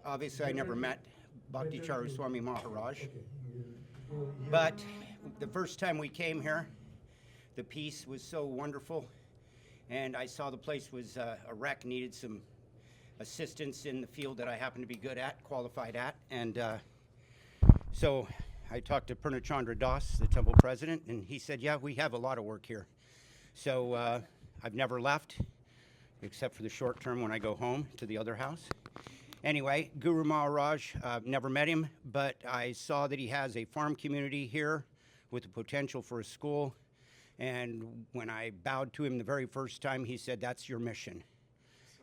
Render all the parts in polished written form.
obviously I never met Bhakti Charu Swami Maharaj, but the first time we came here, the peace was so wonderful, and I saw the place was a wreck, needed some assistance in the field that I happen to be good at, qualified at, and so I talked to Purnachandra Das, the temple president, and he said, yeah, we have a lot of work here. So I've never left, except for the short term when I go home to the other house. Anyway, Guru Maharaj, never met him, but I saw that he has a farm community here with the potential for a school. And when I bowed to him the very first time, he said, that's your mission.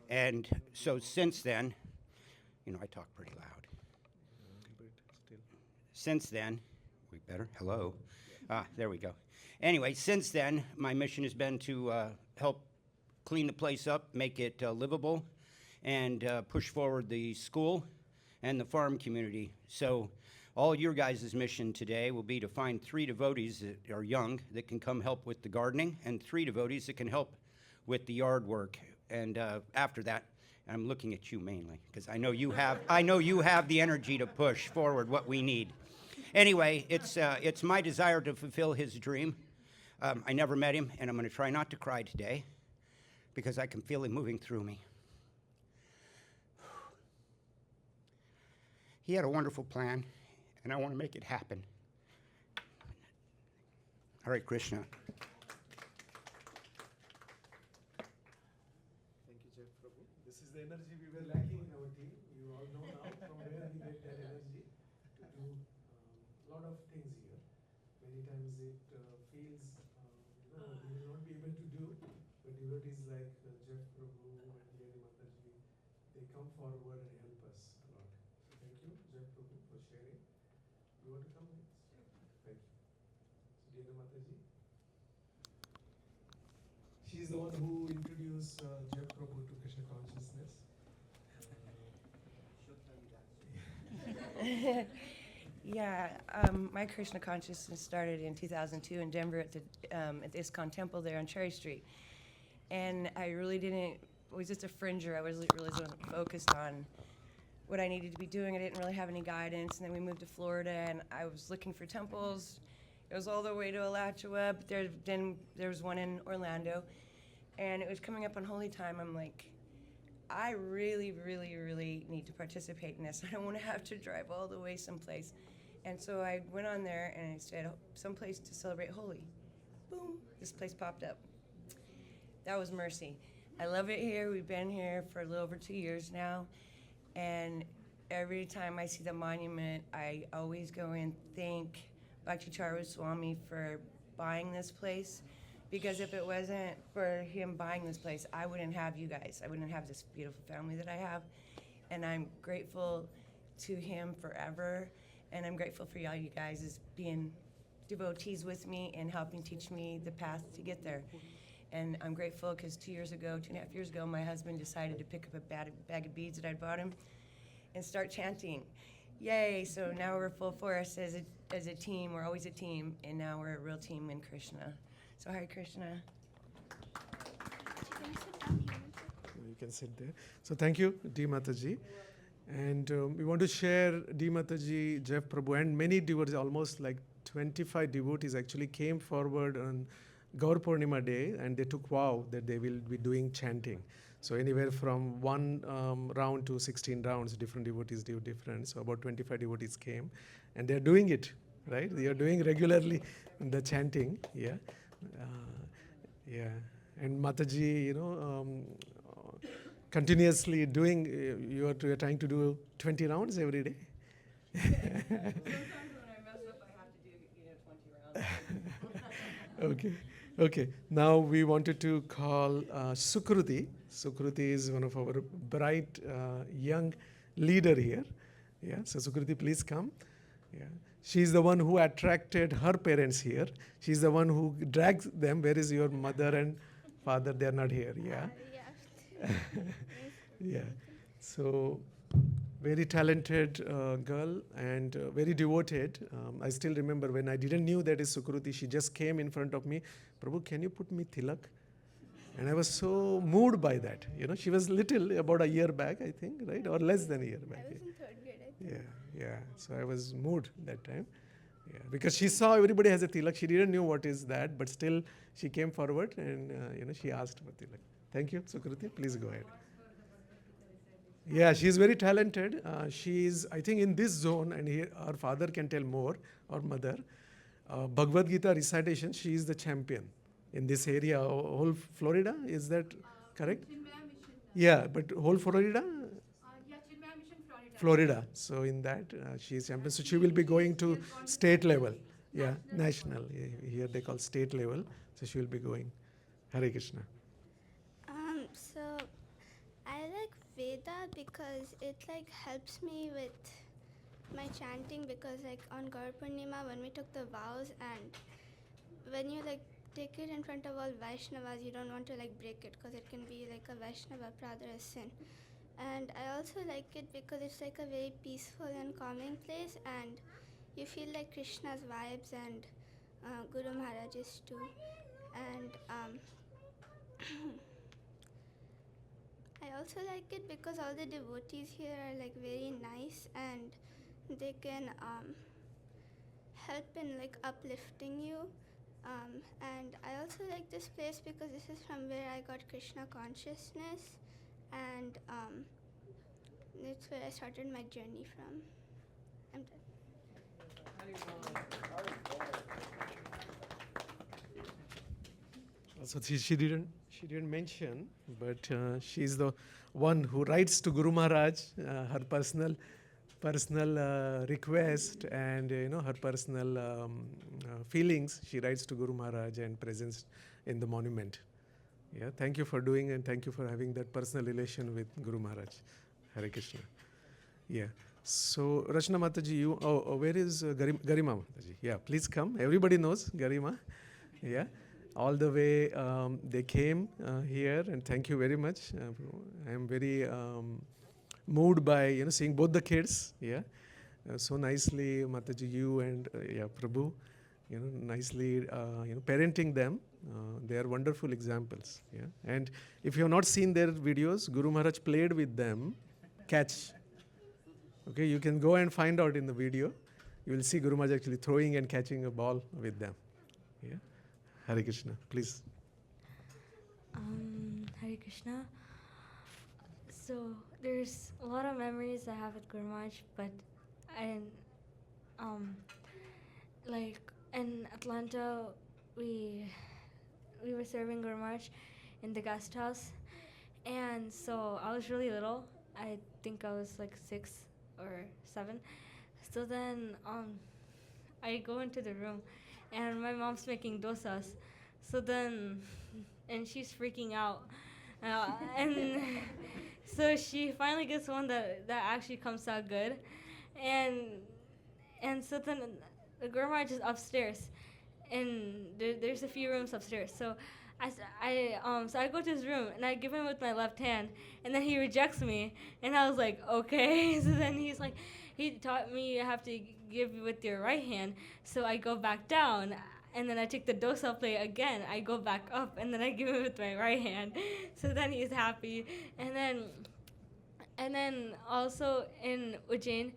And so since then, I talk pretty loud. Since then, we better, hello. There we go. Anyway, since then, my mission has been to help clean the place up, make it livable, and push forward the school and the farm community. So all your guys' mission today will be to find 3 devotees that are young that can come help with the gardening, and 3 devotees that can help with the yard work. And after that, I'm looking at you mainly, because I know you have the energy to push forward what we need. Anyway, it's my desire to fulfill his dream. I never met him, and I'm going to try not to cry today, because I can feel him moving through me. He had a wonderful plan, and I want to make it happen. Hare Krishna. Thank you, Jeff Prabhu. This is the energy we were lacking in our team. You all know now from where we get that energy to do a lot of things here. Many times it feels we will not be able to do, but devotees like Jeff Prabhu and Lady Mataji, they come forward and help us a lot. So thank you, Jeff Prabhu, for sharing. You want to come next? Thank you. So Lady Mataji. She's the one who introduced Jeff Prabhu to Krishna consciousness. Yeah, my Krishna consciousness started in 2002 in Denver at the ISKCON temple there on Cherry Street. And I really it was just a fringer. I was really focused on what I needed to be doing. I didn't really have any guidance. And then we moved to Florida, and I was looking for temples. It was all the way to Alachua, but there was one in Orlando. And it was coming up on Holy Time. I'm like, I really, really, really need to participate in this. I don't want to have to drive all the way someplace. And so I went on there and I said, someplace to celebrate Holy. Boom, this place popped up. That was mercy. I love it here. We've been here for a little over 2 years now. And every time I see the monument, I always go and thank Bhakti Charu Swami for buying this place. Because if it wasn't for him buying this place, I wouldn't have you guys. I wouldn't have this beautiful family that I have. And I'm grateful to him forever. And I'm grateful for y'all, you guys, as being devotees with me and helping teach me the path to get there. And I'm grateful because 2.5 years ago, my husband decided to pick up a bag of beads that I'd bought him and start chanting. Yay, so now we're full force as a team. We're always a team, and now we're a real team in Krishna. So Hare Krishna. You can sit there. So thank you, D. Mataji. And we want to share D. Mataji, Jeff Prabhu, and many devotees, almost like 25 devotees actually came forward on Gaur Purnima day, and they took vow that they will be doing chanting. So anywhere from 1 round to 16 rounds, different devotees do different. So about 25 devotees came, and they're doing it, right? They are doing regularly the chanting, yeah. Yeah, and Mataji, continuously doing, you are trying to do 20 rounds every day? Sometimes when I mess up, I have to do 20 rounds. Okay. Now we wanted to call Sukruti. Sukruti is one of our bright young leader here. Yeah, so Sukruti, please come. Yeah. She's the one who attracted her parents here. She's the one who drags them. Where is your mother and father? They're not here. Yeah. Yeah. So very talented girl and very devoted. I still remember when I didn't knew that is Sukruti. She just came in front of me. Prabhu, can you put me tilak? And I was so moved by that. She was little, about a year back, I think, right? Or less than a year back. I was in third grade, I think. Yeah. So I was moved that time. Yeah, because she saw everybody has a tilak. She didn't know what is that, but still she came forward and she asked for tilak. Thank you, Sukruti. Please go ahead. Yeah, she's very talented. She's, I think, in this zone, and her father can tell more, or mother. Bhagavad Gita recitation, she is the champion in this area. Whole Florida, is that correct? Chinmaya Mission. Yeah, but whole Florida? Yeah, Chinmaya Mission, Florida. Florida. So in that, she is champion. So she will be going to state level. Yeah, national. Here they call state level. So she will be going. Hare Krishna. So I like Veda because it like helps me with my chanting, because like on Gaur Purnima when we took the vows, and when you like take it in front of all Vaishnavas, you don't want to like break it because it can be like a Vaishnava pradara sin. And I also like it because it's like a very peaceful and calming place, and you feel like Krishna's vibes and Guru Maharaj's too. And I also like it because all the devotees here are like very nice, and they can help in like uplifting you. And I also like this place because this is from where I got Krishna consciousness, and that's where I started my journey from. I'm done. So she didn't mention, but she's the one who writes to Guru Maharaj her personal request, and her personal feelings. She writes to Guru Maharaj and presents in the monument. Yeah, thank you for doing, and thank you for having that personal relation with Guru Maharaj. Hare Krishna. Yeah. So Rachna Mataji, where is Garima Mataji? Yeah, please come. Everybody knows Garima. Yeah. All the way they came here, and thank you very much. I am very moved by seeing both the kids. Yeah, so nicely, Mataji, you and Prabhu, nicely parenting them. They are wonderful examples. Yeah, and if you have not seen their videos, Guru Maharaj played with them catch. Okay, you can go and find out in the video. You will see Guru Maharaj actually throwing and catching a ball with them. Yeah. Hare Krishna, please. Hare Krishna. So there's a lot of memories I have with Guru Maharaj, but like in Atlanta, we were serving Guru Maharaj in the guest house, and so I was really little. I think I was like 6 or 7. So then I go into the room, and my mom's making dosas. So then, and she's freaking out. And so she finally gets one that actually comes out good. And so then the Guru Maharaj is upstairs. And there's a few rooms upstairs. So I go to his room, and I give him with my left hand. And then he rejects me. And I was like, okay. So then he's like, he taught me you have to give with your right hand. So I go back down, and then I take the dosa plate again. I go back up, and then I give it with my right hand. So then he's happy. And then also in Ujjain,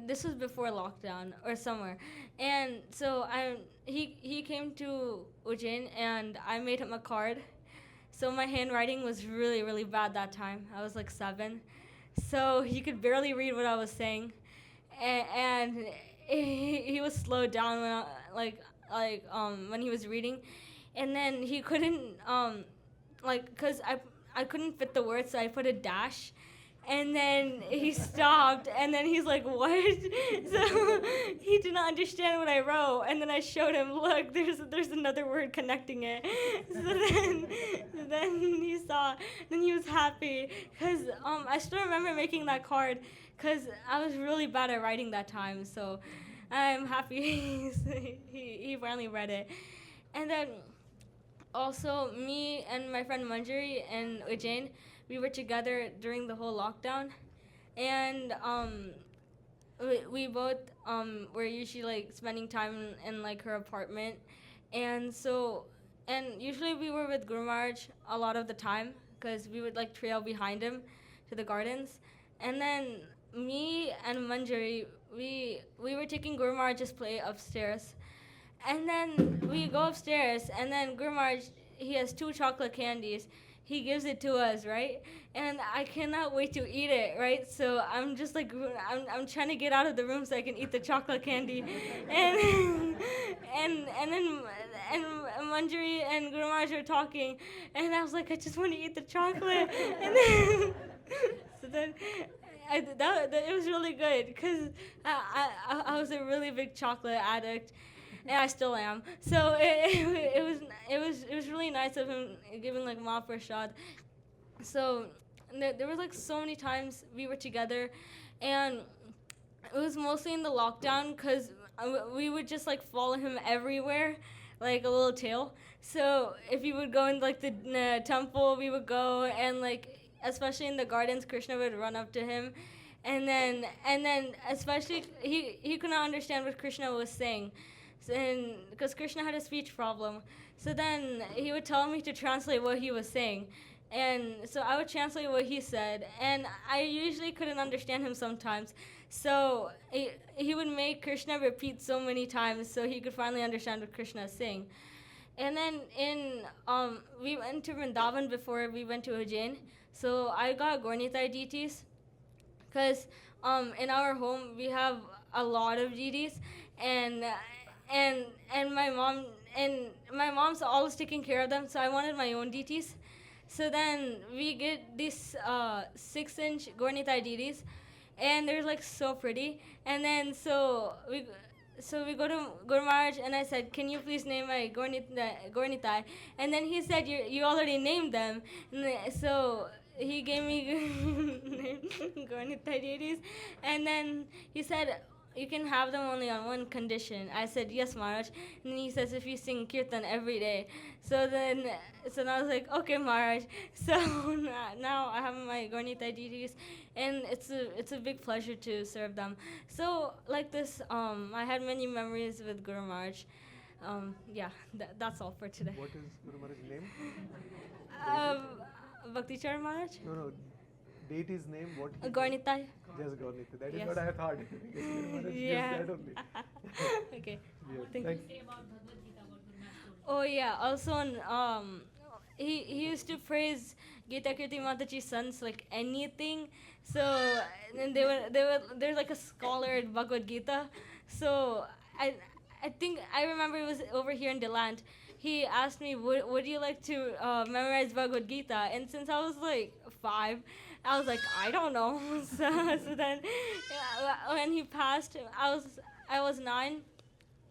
this was before lockdown or somewhere. And so he came to Ujjain, and I made him a card. So my handwriting was really, really bad that time. I was like 7. So he could barely read what I was saying. And he was slowed down when he was reading, and then he couldn't because I couldn't fit the words, so I put a dash, and then he stopped, and then he's like, what? So he did not understand what I wrote, and then I showed him, look, there's another word connecting it. So then he saw, then he was happy, because I still remember making that card, because I was really bad at writing that time, so I'm happy he finally read it. And then also me and my friend Manjari and Ujjain, we were together during the whole lockdown, and we both were usually like spending time in like her apartment, and and usually we were with Guru Maharaj a lot of the time because we would like trail behind him to the gardens. And then me and Manjari, we were taking Guru Maharaj's plate upstairs. And then we go upstairs, and then Guru Maharaj, he has 2 chocolate candies. He gives it to us, right? And I cannot wait to eat it, right? So I'm just like, I'm trying to get out of the room so I can eat the chocolate candy. And and Manjari and Guru Maharaj were talking, and I was like, I just want to eat the chocolate. And then, so then it was really good because I was a really big chocolate addict, and I still am. So it was really nice of him giving like Mahaprasad. So there were like so many times we were together, and it was mostly in the lockdown because we would just like follow him everywhere, like a little tail. So if he would go in like the temple, we would go, and like especially in the gardens, Krishna would run up to him, and then especially he could not understand what Krishna was saying, and because Krishna had a speech problem. So then he would tell me to translate what he was saying, and so I would translate what he said, and I usually couldn't understand him sometimes. So he would make Krishna repeat so many times so he could finally understand what Krishna is saying. And then we went to Vrindavan before we went to Ujjain. So I got Gaurnitai deities because in our home we have a lot of deities, and my mom's always taking care of them. So I wanted my own deities. So then we get these 6-inch Gaurnitai deities, and they're like so pretty. And then so we go to Guru Maharaj, and I said, can you please name my Gaurnitai? And then he said, you already named them. And so he gave me Gaurnitai deities, and then he said, you can have them only on one condition. I said, yes, Maharaj. And then he says, if you sing kirtan every day. So then I was like, okay, Maharaj. So now I have my Gaurnitai deities, and it's a big pleasure to serve them. So like this, I had many memories with Guru Maharaj. Yeah, that's all for today. What is Guru Maharaj's name? Bhakti Charu Maharaj? No, deity's name, what? Gaurnitai. Just Gaurnitai. That is Yes. what I thought. Guru Maharaj Yeah. just that only. Okay. Yeah, Thank thank- Oh yeah. Also, he used to praise Gita Kirti Mataji's sons like anything. So and there's like a scholar in Bhagavad Gita. So I think I remember it was over here in DeLand. He asked me, would you like to memorize Bhagavad Gita? And since I was like 5, I was like, I don't know. So then when he passed, I was 9.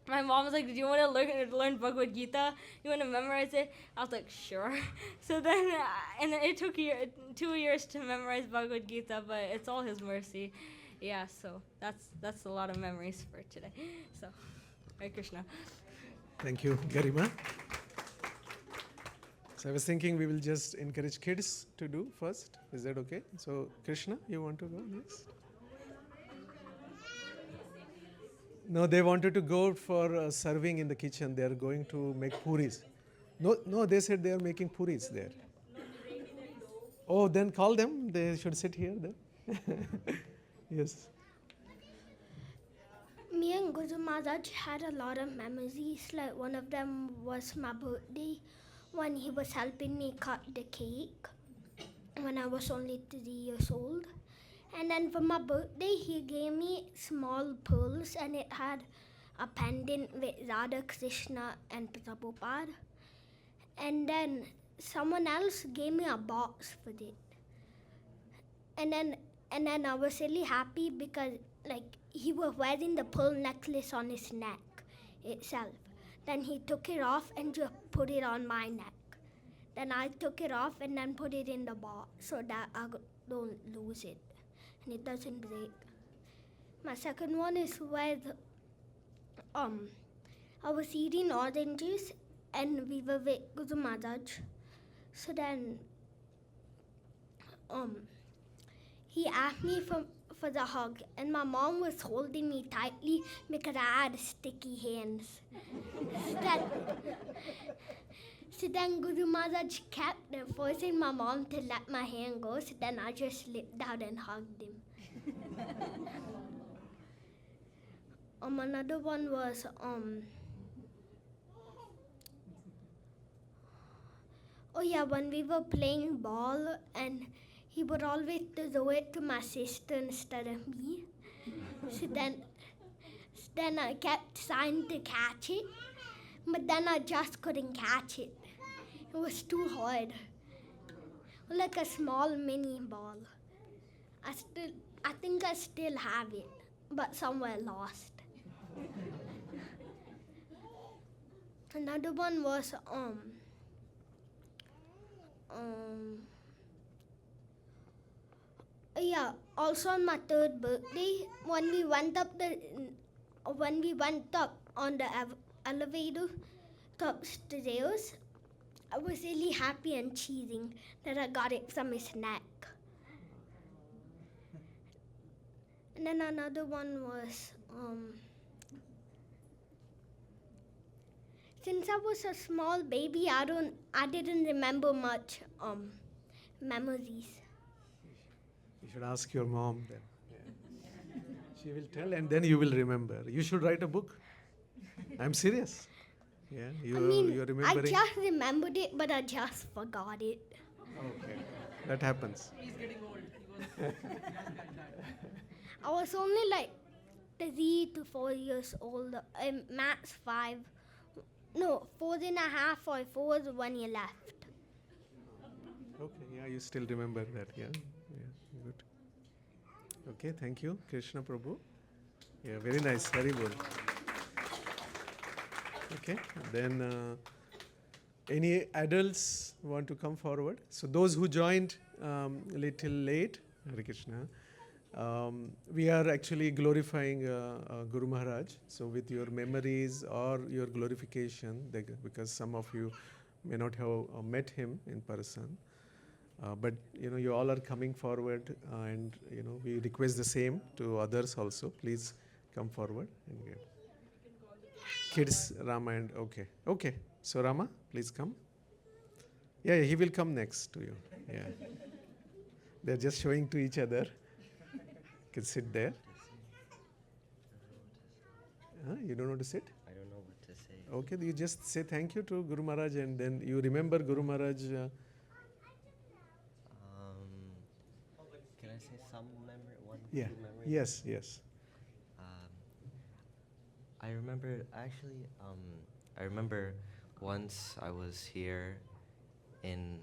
My mom was like, do you want to learn Bhagavad Gita? You want to memorize it? I was like, sure. So then, and then it took 2 years to memorize Bhagavad Gita, but it's all his mercy. Yeah, so that's a lot of memories for today. So, Hare Krishna. Thank you, Garima. So I was thinking we will just encourage kids to do first. Is that okay? So Krishna, you want to go next? No, they wanted to go for serving in the kitchen. They are going to make puris. No, they said they are making puris there. Oh, then call them. They should sit here then. Yes. Me and Guru Maharaj had a lot of memories. Like one of them was my birthday when he was helping me cut the cake when I was only 3 years old. And then for my birthday, he gave me small pearls, and it had a pendant with Radha Krishna and Prabhupada. And then someone else gave me a box for it. And then I was really happy because like he was wearing the pearl necklace on his neck itself. Then he took it off and just put it on my neck. Then I took it off and then put it in the box so that I don't lose it and it doesn't break. My second one is where I was eating oranges and we were with Guru Maharaj. So then he asked me for the hug, and my mom was holding me tightly because I had sticky hands. So then Guru Maharaj kept forcing my mom to let my hand go, so then I just slipped down and hugged him. Another one was oh yeah, when we were playing ball and he would always throw it to my sister instead of me. So then I kept trying to catch it, but then I just couldn't catch it. It was too hard. Like a small mini ball. I think I still have it, but somewhere lost. Another one was yeah, also on my third birthday, when we went up on the elevator to upstairs, I was really happy and cheating that I got it from his neck. And then another one was since I was a small baby, I didn't remember much memories. You should ask your mom then. Yeah. She will tell and then you will remember. You should write a book. I'm serious. Yeah, you're I remembering. just remembered it, but I just forgot it. Okay, that happens. I was only like 3 to 4 years old. Max 5. No, 4.5 or 4 when you left. Okay, yeah, you still remember that, yeah. Good. Okay, thank you, Krishna Prabhu. Yeah, very nice, very good. Okay, then any adults want to come forward? So those who joined little late, Hare Krishna, we are actually glorifying Guru Maharaj. So with your memories or your glorification, because some of you may not have met him in person, but you all are coming forward, and we request the same to others also. Please come forward and get. Kids, Rama and okay. So Rama, please come. Yeah, he will come next to you. Yeah, they're just showing to each other. You can sit there. You don't know to sit? I don't know what to say. Okay, you just say thank you to Guru Maharaj, and then you remember Guru Maharaj. Can I say some memory? One, Yeah. two memories? Yes. I remember actually. I remember once I was here in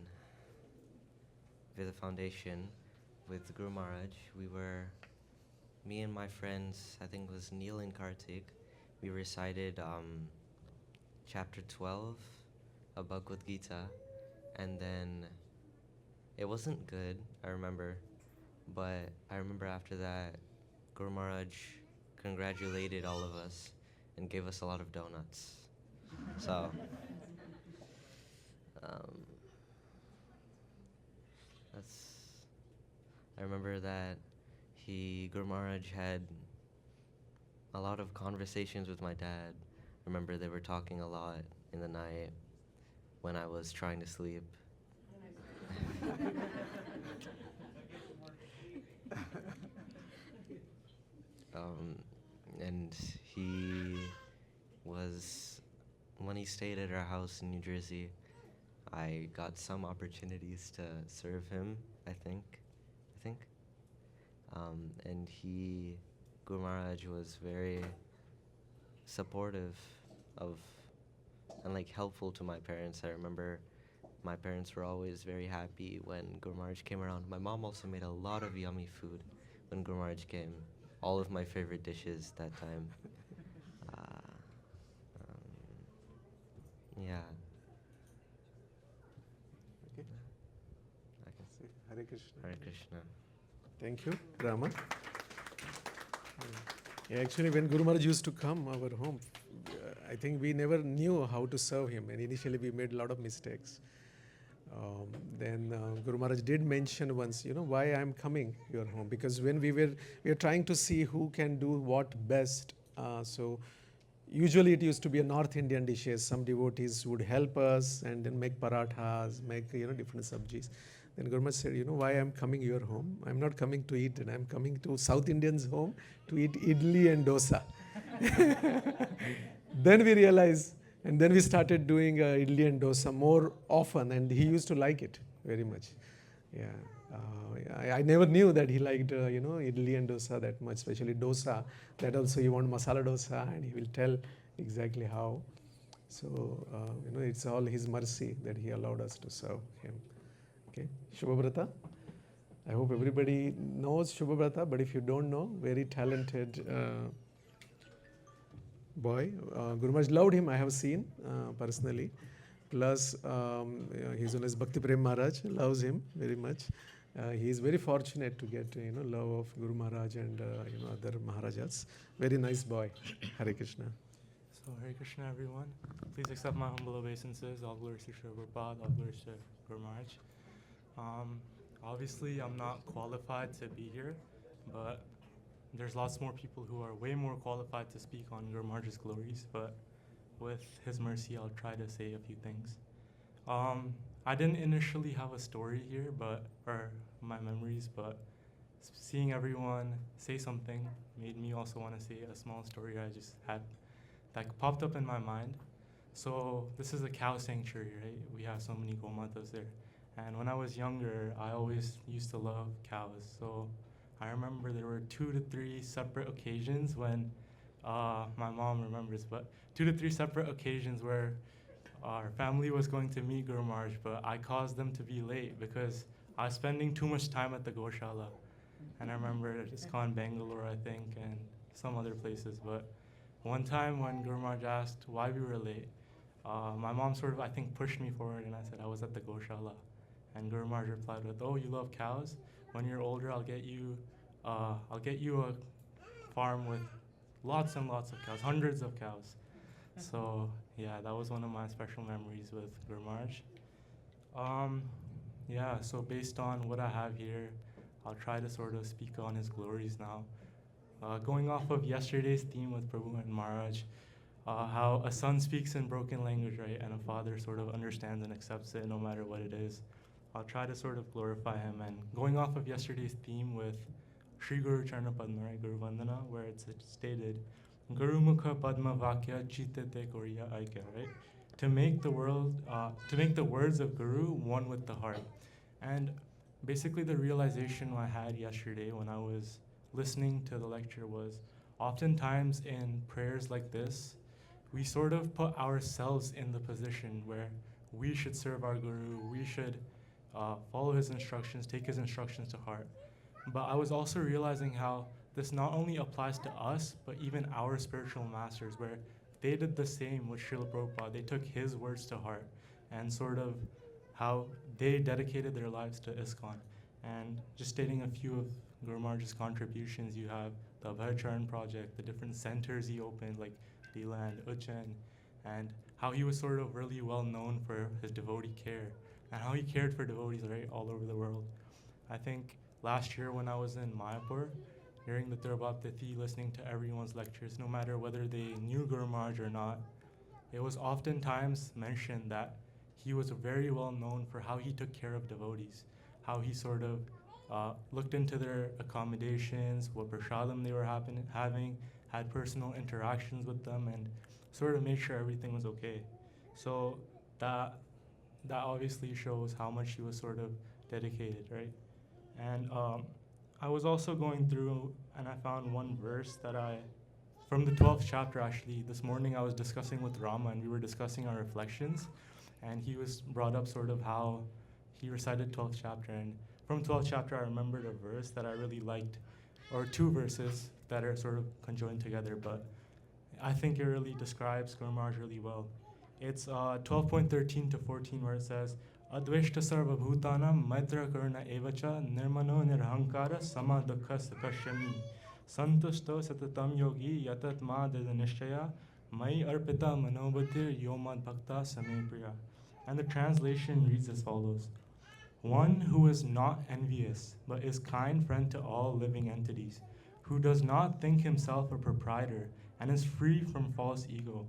Veda Foundation with Guru Maharaj. Me and my friends, I think it was Neil and Kartik, we recited chapter 12 of Bhagavad Gita, and then it wasn't good, I remember, but I remember after that, Guru Maharaj congratulated all of us and gave us a lot of donuts. So, I remember that Guru Maharaj had a lot of conversations with my dad. I remember they were talking a lot in the night when I was trying to sleep. And when he stayed at our house in New Jersey, I got some opportunities to serve him, I think. And Guru Maharaj was very supportive of and helpful to my parents. I remember my parents were always very happy when Guru Maharaj came around. My mom also made a lot of yummy food when Guru Maharaj came. All of my favorite dishes that time. Yeah. Okay. I can Say Hare Krishna. Hare Krishna. Thank you, Rama. Yeah, actually, when Guru Maharaj used to come our home, I think we never knew how to serve him, and initially we made a lot of mistakes. Then Guru Maharaj did mention once, why I'm coming your home, because when we were trying to see who can do what best. So usually it used to be a North Indian dishes. Some devotees would help us and then make parathas, make different sabjis. Then Guru Maharaj said, why I'm coming your home? I'm not coming to eat, and I'm coming to South Indians' home to eat idli and dosa. Then we realized, and then we started doing idli and dosa more often, and he used to like it very much. Yeah. I never knew that he liked, idli and dosa that much, especially dosa. That also he want masala dosa, and he will tell exactly how. So, it's all his mercy that he allowed us to serve him. Okay, Shubhabrata. I hope everybody knows Shubhabrata, but if you don't know, very talented boy. Guru Maharaj loved him, I have seen personally. Plus, his own is Bhakti Prem Maharaj loves him very much. He is very fortunate to get love of Guru Maharaj and other Maharajas. Very nice boy. Hare Krishna. So Hare Krishna, everyone. Please accept my humble obeisances. All glories to Sri Prabhupada, all glories to Guru Maharaj. Obviously, I'm not qualified to be here, but there's lots more people who are way more qualified to speak on Guru Maharaj's glories. But with his mercy, I'll try to say a few things. I didn't initially have a story here, or my memories, but seeing everyone say something made me also want to say a small story I just had that popped up in my mind. So this is a cow sanctuary, right? We have so many gomatas there. And when I was younger, I always used to love cows. So I remember there were 2 to 3 separate occasions when, my mom remembers, but 2 to 3 separate occasions where our family was going to meet Guru Maharaj, but I caused them to be late because I was spending too much time at the Goshala. And I remember it's called Bangalore, I think, and some other places. But one time when Guru Maharaj asked why we were late, my mom sort of, I think, pushed me forward, and I said I was at the Goshala. And Guru Maharaj replied with, "Oh, you love cows? When you're older, I'll get you a farm with lots and lots of cows, hundreds of cows." So yeah, that was one of my special memories with Guru Maharaj. Yeah, so based on what I have here, I'll try to sort of speak on his glories now. Going off of yesterday's theme with Prabhu and Maharaj, how a son speaks in broken language, right, and a father sort of understands and accepts it no matter what it is. I'll try to sort of glorify him. And going off of yesterday's theme with Sri Guru Charna Padma, right, Guru Vandana, where it's stated, Guru Mukha Padma Vakya Chitate Koriya Aikya, right? To make the words of Guru one with the heart. And basically the realization I had yesterday when I was listening to the lecture was, oftentimes in prayers like this, we sort of put ourselves in the position where we should serve our Guru, we should follow his instructions, take his instructions to heart. But I was also realizing how this not only applies to us, but even our spiritual masters, where they did the same with Srila Prabhupada. They took his words to heart and sort of how they dedicated their lives to ISKCON. And just stating a few of Guru Maharaj's contributions, you have the Bhakti project, the different centers he opened, like DeLand, Ujjain, and how he was sort of really well known for his devotee care and how he cared for devotees, right, all over the world. I think last year when I was in Mayapur, during the Tirobhava Tithi, listening to everyone's lectures, no matter whether they knew Guru Maharaj or not, it was oftentimes mentioned that he was very well known for how he took care of devotees, how he sort of looked into their accommodations, what prasadam they were having, had personal interactions with them, and sort of made sure everything was okay. So that obviously shows how much he was sort of dedicated, right? And I was also going through, and I found one verse from the 12th chapter actually. This morning I was discussing with Rama, and we were discussing our reflections, and he was brought up sort of how he recited 12th chapter, and from 12th chapter I remembered a verse that I really liked, or 2 verses that are sort of conjoined together, but I think it really describes Guru Maharaj really well. It's 12.13 to 14 where it says, Adveshta sarva bhutanam maitra karuna evacha nirmano nirhankara sama dukha sakashyami santusto satatam yogi yatat ma nishchaya mai arpita manobatir yomad bhakta same priya. And the translation reads as follows: one who is not envious, but is kind friend to all living entities, who does not think himself a proprietor and is free from false ego,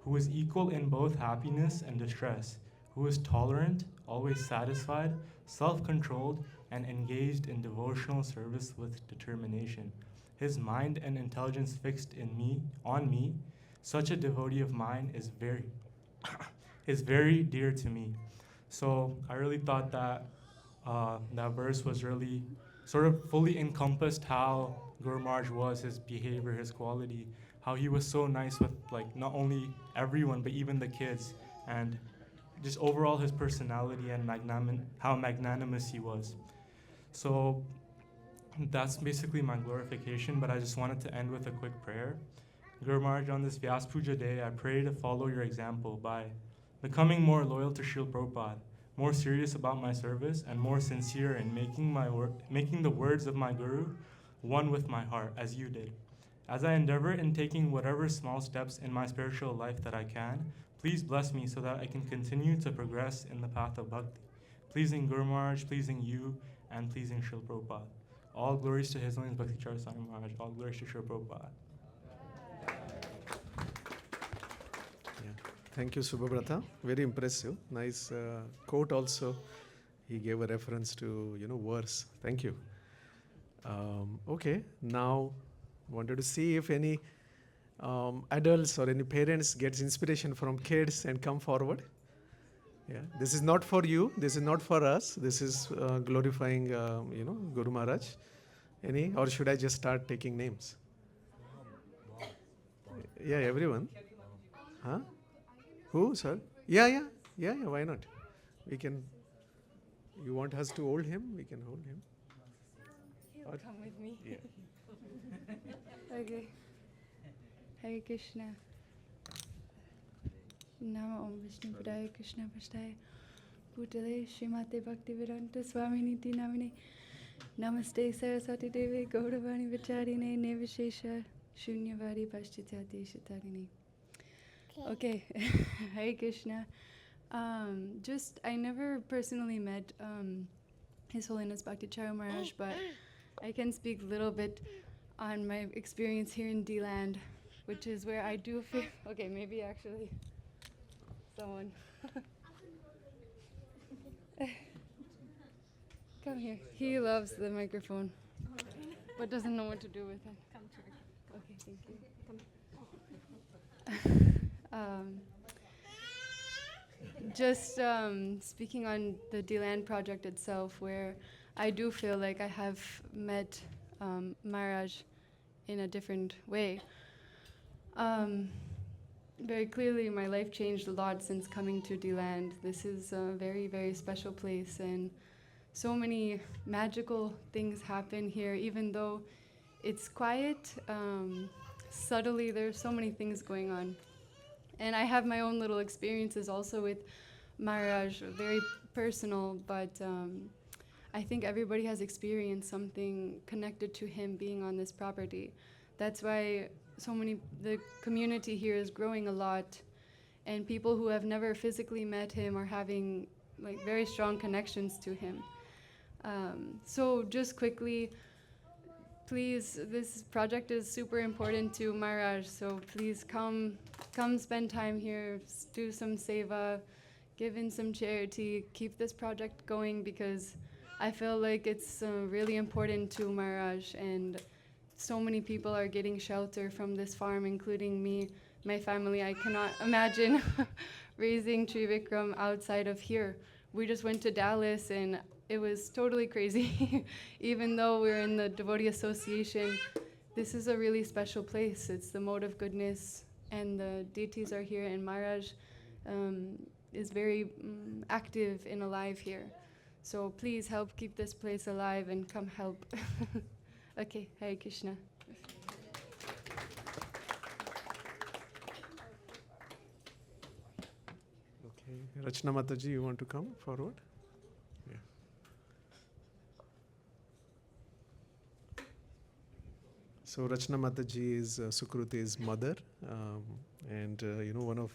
who is equal in both happiness and distress, who is tolerant, always satisfied, self-controlled, and engaged in devotional service with determination. His mind and intelligence fixed on me, such a devotee of mine is very dear to me. So I really thought that that verse was really sort of fully encompassed how Guru Maharaj was, his behavior, his quality, how he was so nice with like not only everyone but even the kids, and just overall his personality and how magnanimous he was. So that's basically my glorification, but I just wanted to end with a quick prayer. Guru Maharaj, on this Vyas Puja day, I pray to follow your example by becoming more loyal to Srila Prabhupada, more serious about my service, and more sincere in making the words of my Guru one with my heart, as you did. As I endeavor in taking whatever small steps in my spiritual life that I can, please bless me so that I can continue to progress in the path of bhakti, pleasing Guru Maharaj, pleasing you, and pleasing Srila Prabhupada. All glories to His Holiness Bhakti Charu Swami Maharaj. All glories to Srila Prabhupada. Thank you, Subhabrata. Very impressive. Nice quote also. He gave a reference to, verse. Thank you. Okay, now wanted to see if any adults or any parents gets inspiration from kids and come forward. Yeah, this is not for you. This is not for us. This is glorifying, Guru Maharaj. Any, or should I just start taking names? Yeah, everyone. Huh? Who, sir? Yeah. Why not? We can. You want us to hold him? We can hold him. He'll come with me. Yeah. Okay. Hare Krishna. Nama Om Vishnu Padaya Krishna Pastaya Bhutale Srimate Bhaktivedanta Swami Niti Namine Namaste Saraswati Devi Gauravani Vicharine Nevishesha Shunyavadi Paschityati Shatarine. Okay, Hare Krishna. I never personally met His Holiness Bhakti Charu Maharaj, but I can speak a little bit on my experience here in DeLand, which is where I do feel. Okay, maybe actually someone. Come here. He loves the microphone, but doesn't know what to do with it. Okay, thank you. Just speaking on the DeLand project itself, where I do feel like I have met Maharaj in a different way. Very clearly, my life changed a lot since coming to DeLand. This is a very, very special place, and so many magical things happen here, even though it's quiet. Subtly, there's so many things going on. And I have my own little experiences also with Maharaj, very personal, but I think everybody has experienced something connected to him being on this property. That's why the community here is growing a lot, and people who have never physically met him are having like very strong connections to him. So just quickly, please, this project is super important to Maharaj, so please come spend time here, do some seva, give in some charity, keep this project going, because I feel like it's really important to Maharaj, and so many people are getting shelter from this farm, including me, my family. I cannot imagine raising Trivikram outside of here. We just went to Dallas, and it was totally crazy. Even though we're in the devotee association, this is a really special place. It's the mode of goodness, and the deities are here, and Maharaj is very active and alive here. So please help keep this place alive and come help. Okay, Hare Krishna. Okay, Rachna Mataji, you want to come forward? Yeah. So Rachna Mataji is Sukruti's mother, and one of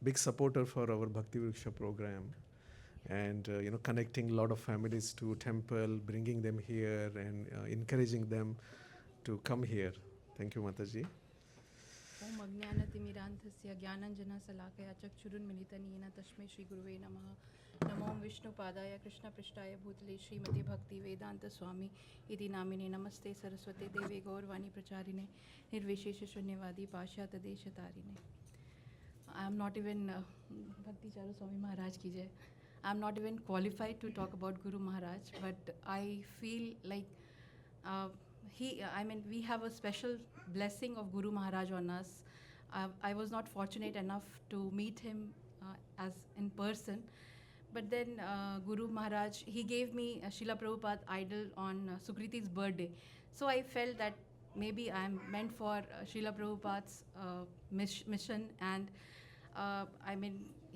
big supporter for our Bhakti Vriksha program, and connecting a lot of families to temple, bringing them here, and encouraging them to come here. Thank you, Mataji. ओम अज्ञानतिमिरान्धस्य ज्ञानाञ्जनशलाकया चक्षुरुन्मिलितं येन तस्मै श्रीगुरुवे नमः। नमो विष्णुपादाय कृष्णपृष्ठाय भूतले श्रीमते भक्ति वेदांत स्वामी इति नामिने नमस्ते सरस्वते देवे गौरवाणी प्रचारिणे निर्विशेष शून्यवादी पाश्चात्य देशतारिणे। I am not even Bhakti Charu Swami Maharaj ki jai. I am not even qualified to talk about Guru Maharaj, but I feel like we have a special blessing of Guru Maharaj on us. I was not fortunate enough to meet him as in person, but then Guru Maharaj, he gave me a Srila Prabhupada idol on Sukriti's birthday. So I felt that maybe I am meant for Srila Prabhupada's mission, and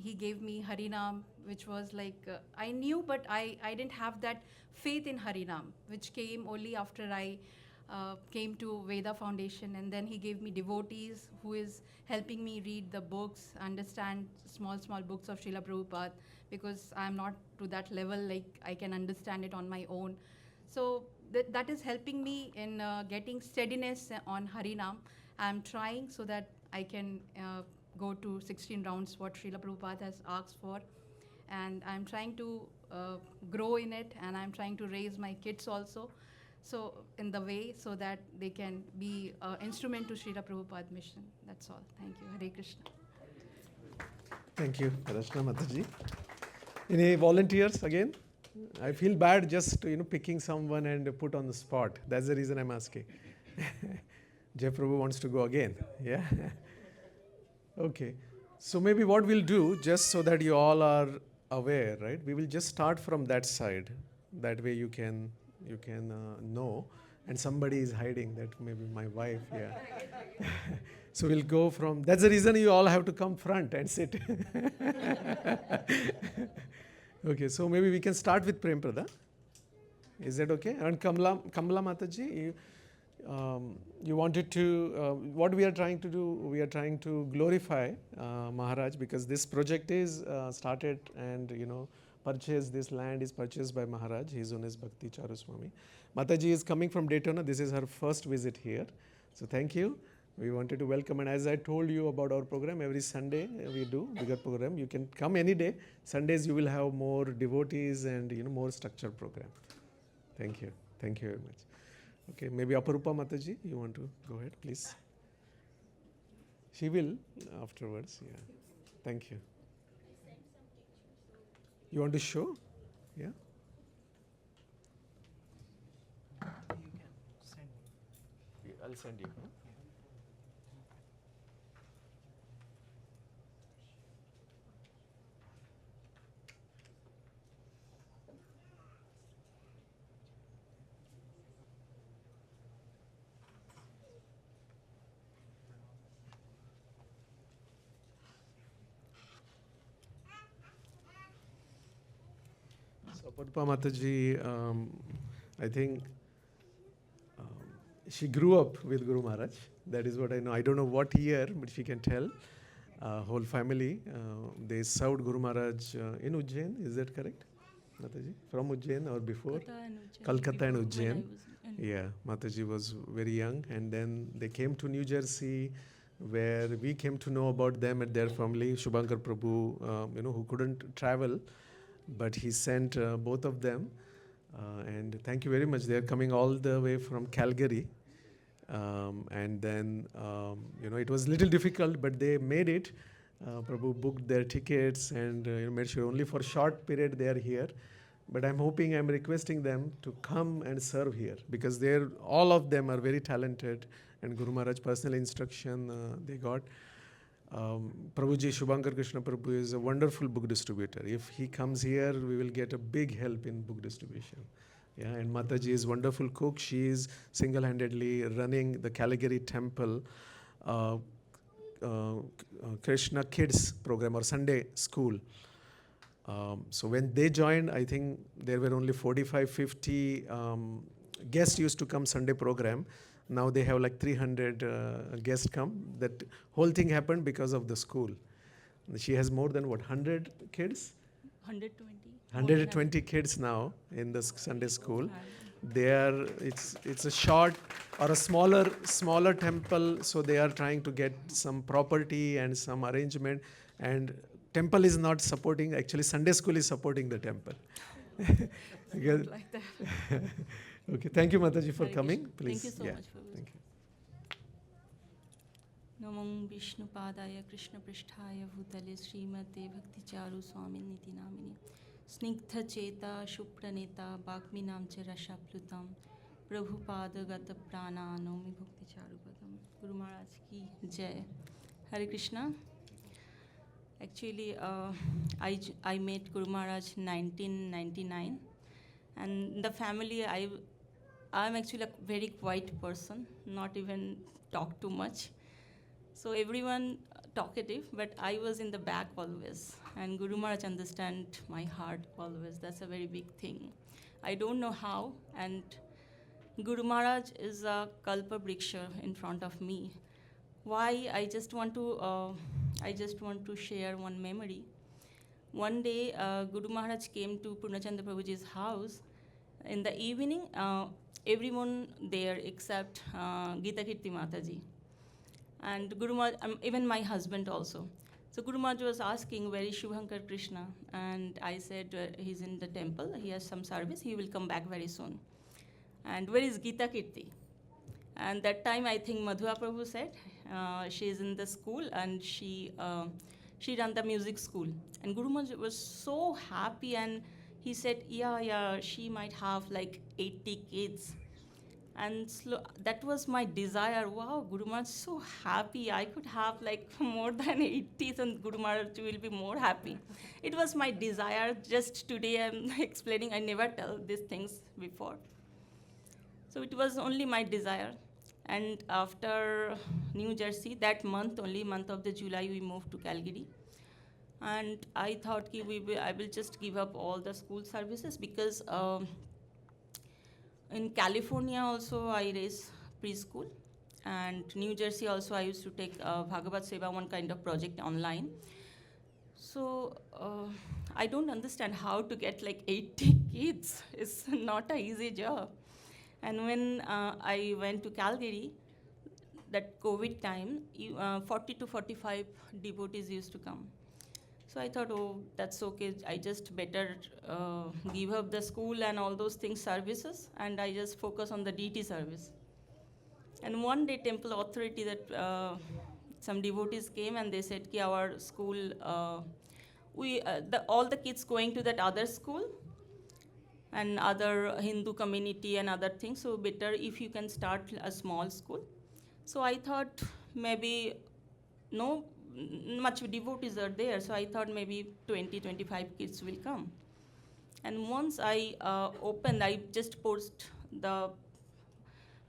he gave me Harinam, which was like, I knew, but I didn't have that faith in Harinam, which came only after I came to Veda Foundation. And then he gave me devotees who is helping me read the books, understand small books of Srila Prabhupada, because I'm not to that level, like I can understand it on my own. So that is helping me in getting steadiness on Harinam. I'm trying so that I can go to 16 rounds, what Srila Prabhupada has asked for. And I'm trying to grow in it, and I'm trying to raise my kids also, so in the way, so that they can be an instrument to Srila Prabhupada mission. That's all. Thank you. Hare Krishna. Thank you, Rachna Mataji. Any volunteers again? I feel bad just picking someone and put on the spot. That's the reason I'm asking. Jai Prabhu wants to go again. Yeah. Okay. So maybe what we'll do, just so that you all are aware, right? We will just start from that side. That way you can know. And somebody is hiding. That maybe my wife. Yeah. So we'll go from. That's the reason you all have to come front and sit. Okay. So maybe we can start with Prem Prada. Is that okay? And Kamala Mataji, you wanted to, what we are trying to do, we are trying to glorify Maharaj, because this project is started and purchased, this land is purchased by Maharaj. He is known as Bhakti Charu Swami. Mataji is coming from Daytona. This is her first visit here. So thank you. We wanted to welcome, and as I told you about our program, every Sunday we do bigger program. You can come any day. Sundays you will have more devotees and more structured program. Thank you. Thank you very much. Okay, maybe Aparupa Mataji, you want to go ahead, please? She will afterwards, yeah. Thank you. You want to show? Yeah? You can send me. I'll send you. So Aparupa Mataji, I think she grew up with Guru Maharaj. That is what I know. I don't know what year, but she can tell. Whole family, they served Guru Maharaj in Ujjain. Is that correct, Mataji? From Ujjain or before? Kolkata and Ujjain. Yeah, Mataji was very young, and then they came to New Jersey, where we came to know about them and their family. Shubhankar Prabhu, who couldn't travel, but he sent both of them. And thank you very much. They are coming all the way from Calgary. And then, it was a little difficult, but they made it. Prabhu booked their tickets and made sure only for short period they are here. But I'm requesting them to come and serve here, because all of them are very talented, and Guru Maharaj personal instruction they got. Prabhuji Shubhankar Krishna Prabhu is a wonderful book distributor. If he comes here, we will get a big help in book distribution. Yeah, and Mataji is wonderful cook. She is single-handedly running the Calgary Temple Krishna Kids program or Sunday school. So when they joined, I think there were only 45, 50 guests used to come Sunday program. Now they have like 300 guests come. That whole thing happened because of the school. She has more than 100 kids? 120. 120 kids now in the Sunday school. It's a short or a smaller temple, so they are trying to get some property and some arrangement, and temple is not supporting, actually Sunday school is supporting the temple. Because- Not like that. Okay, thank you Mataji for Hare coming. Krishna. Please. Thank you so Yeah, much for this. thank you. Namam Vishnu Padaya Krishna Pristhaya Bhutale Srimate Bhakti Charu Swami Niti Namini Snigdha Cheta Shupraneta Bhakmi Namche Rasha Plutam Prabhupada Gata Prana Nomi Bhakti Charu Padam. Guru Maharaj ki Jai. Hare Krishna. Actually, I met Guru Maharaj 1999, and in the family I'm actually a very quiet person, not even talk too much. So everyone talkative, but I was in the back always. And Guru Maharaj understand my heart always. That's a very big thing. I don't know how, and Guru Maharaj is a kalpa vriksha in front of me. Why? I just want to share one memory. One day, Guru Maharaj came to Purnachandra Prabhuji's house. In the evening, everyone there except Gita Kirti Mataji. And Guru Maharaj, even my husband also. So Guru Maharaj was asking, where is Shubhankar Krishna? And I said, he's in the temple, he has some service, he will come back very soon. And where is Gita Kirti? And that time I think Madhua Prabhu said, she is in the school and she ran the music school. And Guru Maharaj was so happy, and he said, yeah, she might have like 80 kids. And that was my desire. Wow, Guru Maharaj so happy. I could have like more than 80, and Guru Maharaj will be more happy. It was my desire. Just today I'm explaining. I never tell these things before. So it was only my desire. And after New Jersey, that month, only month of the July, we moved to Calgary. And I thought I will just give up all the school services, because in California also I raised preschool, and New Jersey also I used to take Bhagavat Seva, one kind of project online. So I don't understand how to get like 80 kids. It's not an easy job. And when I went to Calgary, that COVID time, 40 to 45 devotees used to come. So I thought, oh, that's okay. I just better give up the school and all those things, services, and I just focus on the DT service. And one day, temple authority, that some devotees came and they said, ki our school, all the kids going to that other school and other Hindu community and other things, so better if you can start a small school. So I thought maybe no much devotees are there, so I thought maybe 20, 25 kids will come. And once I opened, I just post the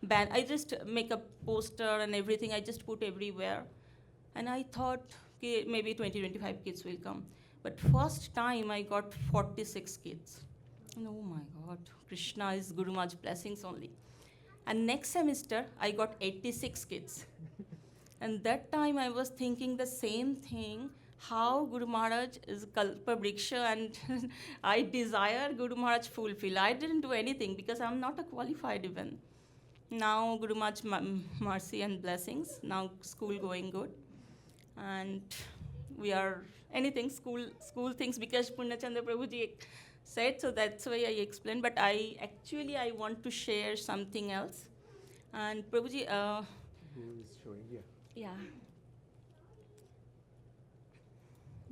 ban. I just make a poster and everything. I just put everywhere. And I thought, okay, maybe 20, 25 kids will come. But first time I got 46 kids. And oh my God, Krishna is Guru Maharaj's blessings only. And next semester, I got 86 kids. And that time I was thinking the same thing, how Guru Maharaj is Kalpa Vriksha, and I desire Guru Maharaj fulfill. I didn't do anything because I'm not a qualified even. Now Guru Maharaj mercy and blessings, now school going good. And we are anything, school things, because Purnachandra Prabhuji said, so that's why I explained. But I want to share something else. And Prabhuji, Who is showing? Yeah. yeah.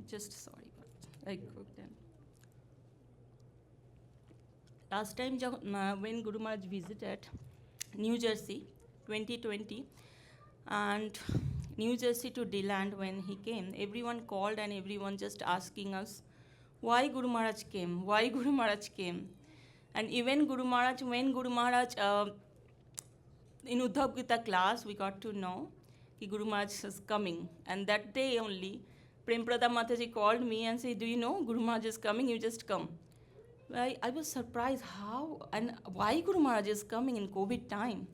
Just sorry, but I cooked them. Last time when Guru Maharaj visited New Jersey, 2020, and New Jersey to DeLand when he came, everyone called and everyone just asking us, why Guru Maharaj came? Why Guru Maharaj came? And even Guru Maharaj, when Guru Maharaj, in Uddhav Gita class, we got to know that Guru Maharaj is coming. And that day only, Premprada Mataji called me and said, do you know Guru Maharaj is coming? You just come. I was surprised how and why Guru Maharaj is coming in COVID time.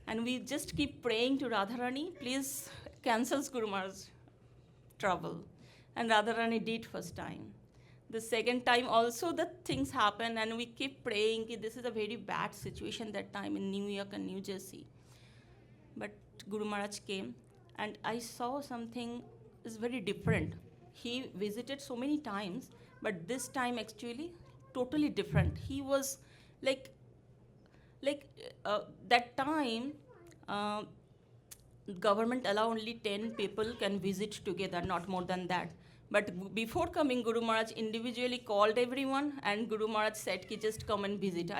And we just keep praying to Radharani, please cancel Guru Maharaj's trouble. And Radharani did first time. The second time also the things happen, and we keep praying that this is a very bad situation that time in New York and New Jersey. But Guru Maharaj came, and I saw something is very different. He visited so many times, but this time actually totally different. He was like that time. Government allow only 10 people can visit together, not more than that. But before coming, Guru Maharaj individually called everyone, and Guru Maharaj said, "Ki just come and visit."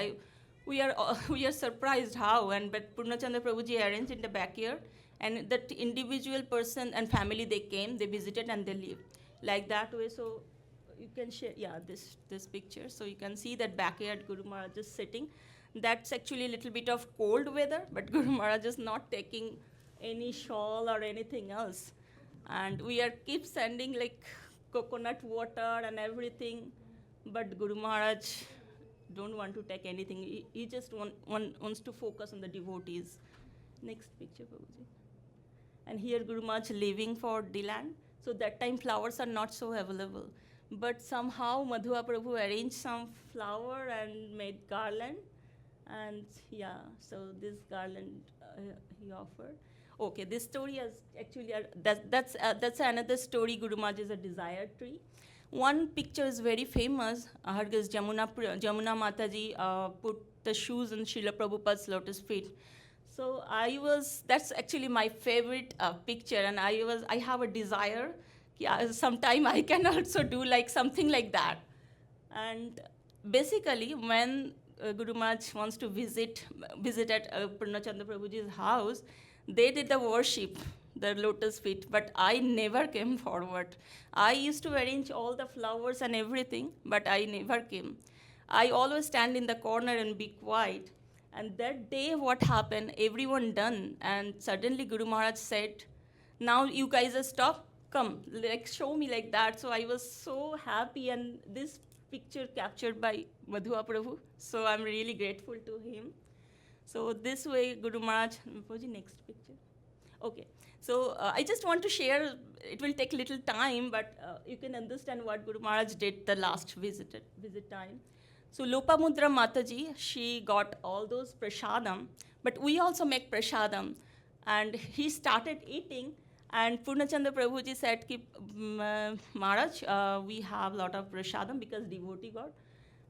We are surprised how, and but Purnachandra Prabhuji arranged in the backyard, and that individual person and family they came, they visited, and they lived like that way. So you can share, this picture. So you can see that backyard Guru Maharaj is sitting. That's actually a little bit of cold weather, but Guru Maharaj is not taking any shawl or anything else. And we are keep sending like coconut water and everything, but Guru Maharaj don't want to take anything. He just wants to focus on the devotees. Next picture, Prabhuji. And here Guru Maharaj living for DeLand. So that time flowers are not so available. But somehow Madhua Prabhu arranged some flower and made garland. And yeah, so this garland he offered. Okay, this story is actually, that's another story. Guru Maharaj is a desire tree. One picture is very famous. Hargas Jamuna Mataji put the shoes in Srila Prabhupada's lotus feet. So that's actually my favorite picture, and I have a desire. Sometime I can also do like something like that. And basically, when Guru Maharaj wants to visit at Purnachandra Prabhuji's house, they did the worship, the lotus feet, but I never came forward. I used to arrange all the flowers and everything, but I never came. I always stand in the corner and be quiet. And that day, what happened, everyone done, and suddenly Guru Maharaj said, "Now you guys are stop, come, like show me like that." So I was so happy, and this picture captured by Madhua Prabhu. So I'm really grateful to him. So this way, Guru Maharaj, next picture. Okay, so I just want to share, it will take little time, but you can understand what Guru Maharaj did the last visit time. So Lopamudra Mataji, she got all those prasadam, but we also make prasadam. And he started eating, and Purnachandra Prabhuji said, Maharaj, we have a lot of prasadam because devotee got.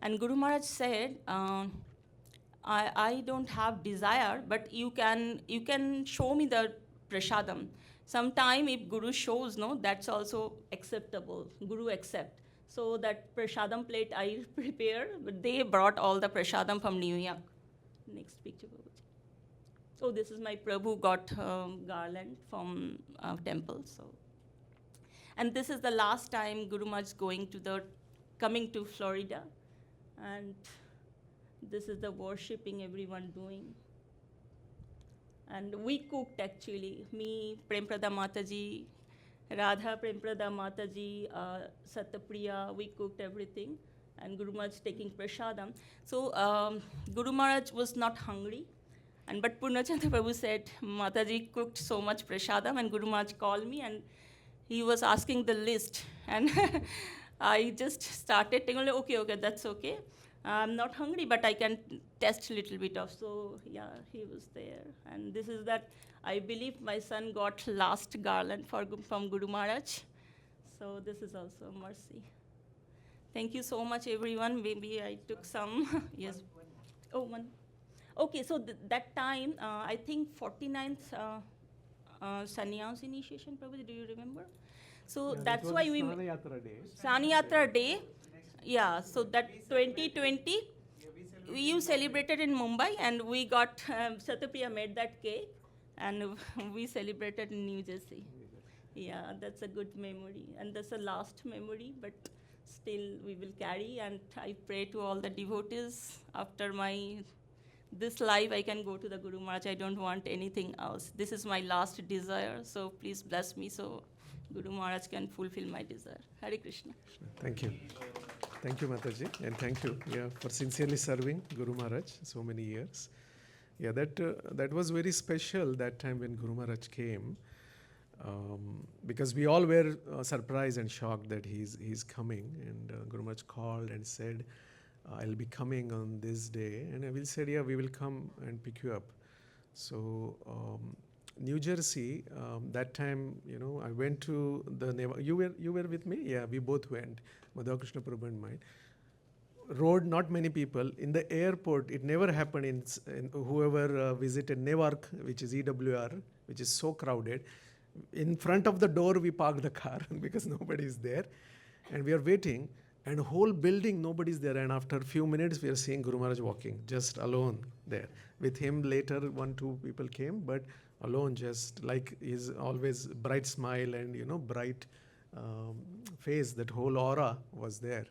And Guru Maharaj said, I don't have desire, but you can show me the prasadam. Sometime if Guru shows, no, that's also acceptable. Guru accept. So that prasadam plate I prepare, but they brought all the prasadam from New York. Next picture, Prabhuji. So this is my Prabhu got garland from temple. So, and this is the last time Guru Maharaj coming to Florida, and this is the worshipping everyone doing. And we cooked actually, me, Premprada Mataji, Radha Premprada Mataji, Satyapriya, we cooked everything. And Guru Maharaj taking prasadam. So Guru Maharaj was not hungry. But Purnachandra Prabhu said, Mataji cooked so much prasadam, and Guru Maharaj called me and he was asking the list. And I just started telling, okay, that's okay. I'm not hungry, but I can test a little bit of. So yeah, he was there. And this is that, I believe my son got last garland from Guru Maharaj. So this is also a mercy. Thank you so much, everyone. Maybe I took some, yes. Oh, one. Okay, so that time, I think 49th sannyas initiation, probably, do you remember? So that's why we... Saniyatra Day. Yeah, so that 2020, you celebrated in Mumbai, and we got, Satyapriya made that cake, and we celebrated in New Jersey. Yeah, that's a good memory. And that's a last memory, but still we will carry, and I pray to all the devotees after this life, I can go to the Guru Maharaj. I don't want anything else. This is my last desire, so please bless me so Guru Maharaj can fulfill my desire. Hare Krishna. Thank you. Thank you, Mataji, and thank you for sincerely serving Guru Maharaj so many years. Yeah, that was very special that time when Guru Maharaj came. Because we all were surprised and shocked that he's coming. And Guru Maharaj called and said, I'll be coming on this day. And we said, yeah, we will come and pick you up. So New Jersey, that time, I went to the you were with me? Yeah, we both went. Madhav Krishna Prabhu and mine. Road, not many people. In the airport, it never happened in whoever visited Newark, which is EWR, which is so crowded. In front of the door, we parked the car because nobody is there. And we are waiting. And whole building, nobody's there. And after a few minutes, we are seeing Guru Maharaj walking, just alone there. With him later, 1-2 people came, but alone, just like his always bright smile and, bright face, that whole aura was there.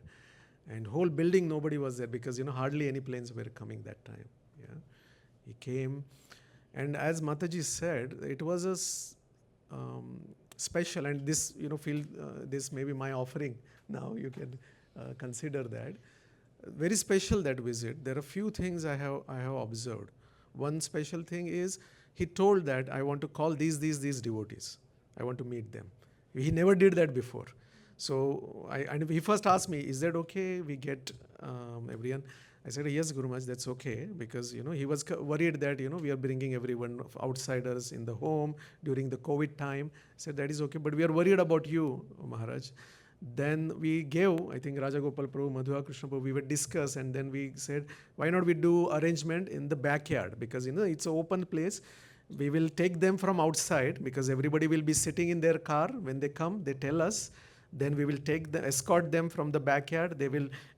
And whole building, nobody was there because, hardly any planes were coming that time. Yeah, he came. And as Mataji said, it was a special, and this, this may be my offering now, you can consider that. Very special, that visit. There are few things I have observed. One special thing is, he told that I want to call these devotees. I want to meet them. He never did that before. So and he first asked me, is that okay? We get everyone. I said, yes, Guru Maharaj, that's okay. Because, he was worried that, we are bringing everyone of outsiders in the home during the COVID time. I said, that is okay. But we are worried about you, Maharaj. Then we gave, I think, Raja Gopal Prabhu, Madhva Krishna Prabhu, we would discuss, and then we said, why not we do arrangement in the backyard? Because, it's an open place. We will take them from outside because everybody will be sitting in their car. When they come, they tell us. Then we will escort them from the backyard.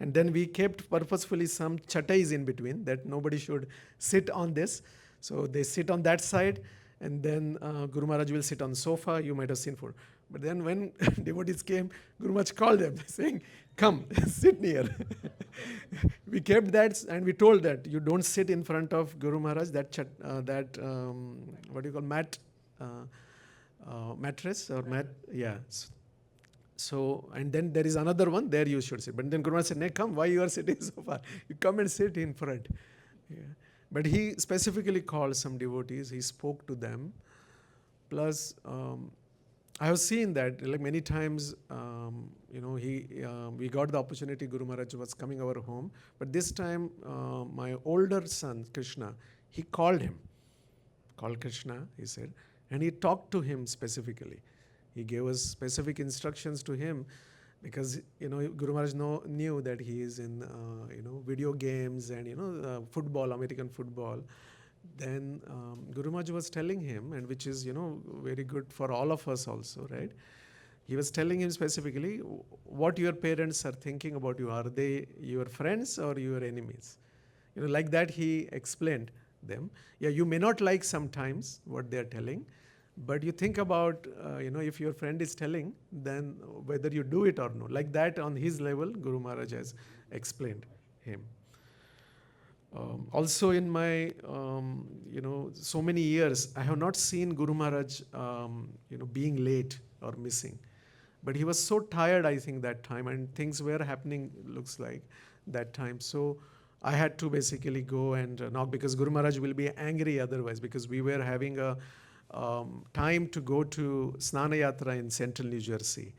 And then we kept purposefully some chatais in between that nobody should sit on this. So they sit on that side, and then Guru Maharaj will sit on the sofa. You might have seen for. But then when devotees came, Guru Maharaj called them saying, come, sit near. We kept that, and we told that you don't sit in front of Guru Maharaj, what do you call, mattress or mat, yeah. So, and then there is another one, there you should sit. But then Guru Maharaj said, come, why you are sitting so far? You come and sit in front. Yeah. But he specifically called some devotees, he spoke to them. Plus, I have seen that, like many times, we got the opportunity, Guru Maharaj was coming our home. But this time, my older son, Krishna, he called Krishna, he said, and he talked to him specifically. He gave us specific instructions to him because, Guru Maharaj knew that he is in, video games and, football, American football. Then Guru Maharaj was telling him, and which is, very good for all of us also, right? He was telling him specifically what your parents are thinking about you. Are they your friends or your enemies? Like that he explained them. Yeah, you may not like sometimes what they are telling, but you think about, if your friend is telling, then whether you do it or no. Like that on his level, Guru Maharaj has explained him. Also in my, so many years, I have not seen Guru Maharaj, being late or missing. But he was so tired, I think, that time, and things were happening, looks like, that time. So I had to basically go and knock, because Guru Maharaj will be angry otherwise, because we were having a time to go to Snana Yatra in central New Jersey.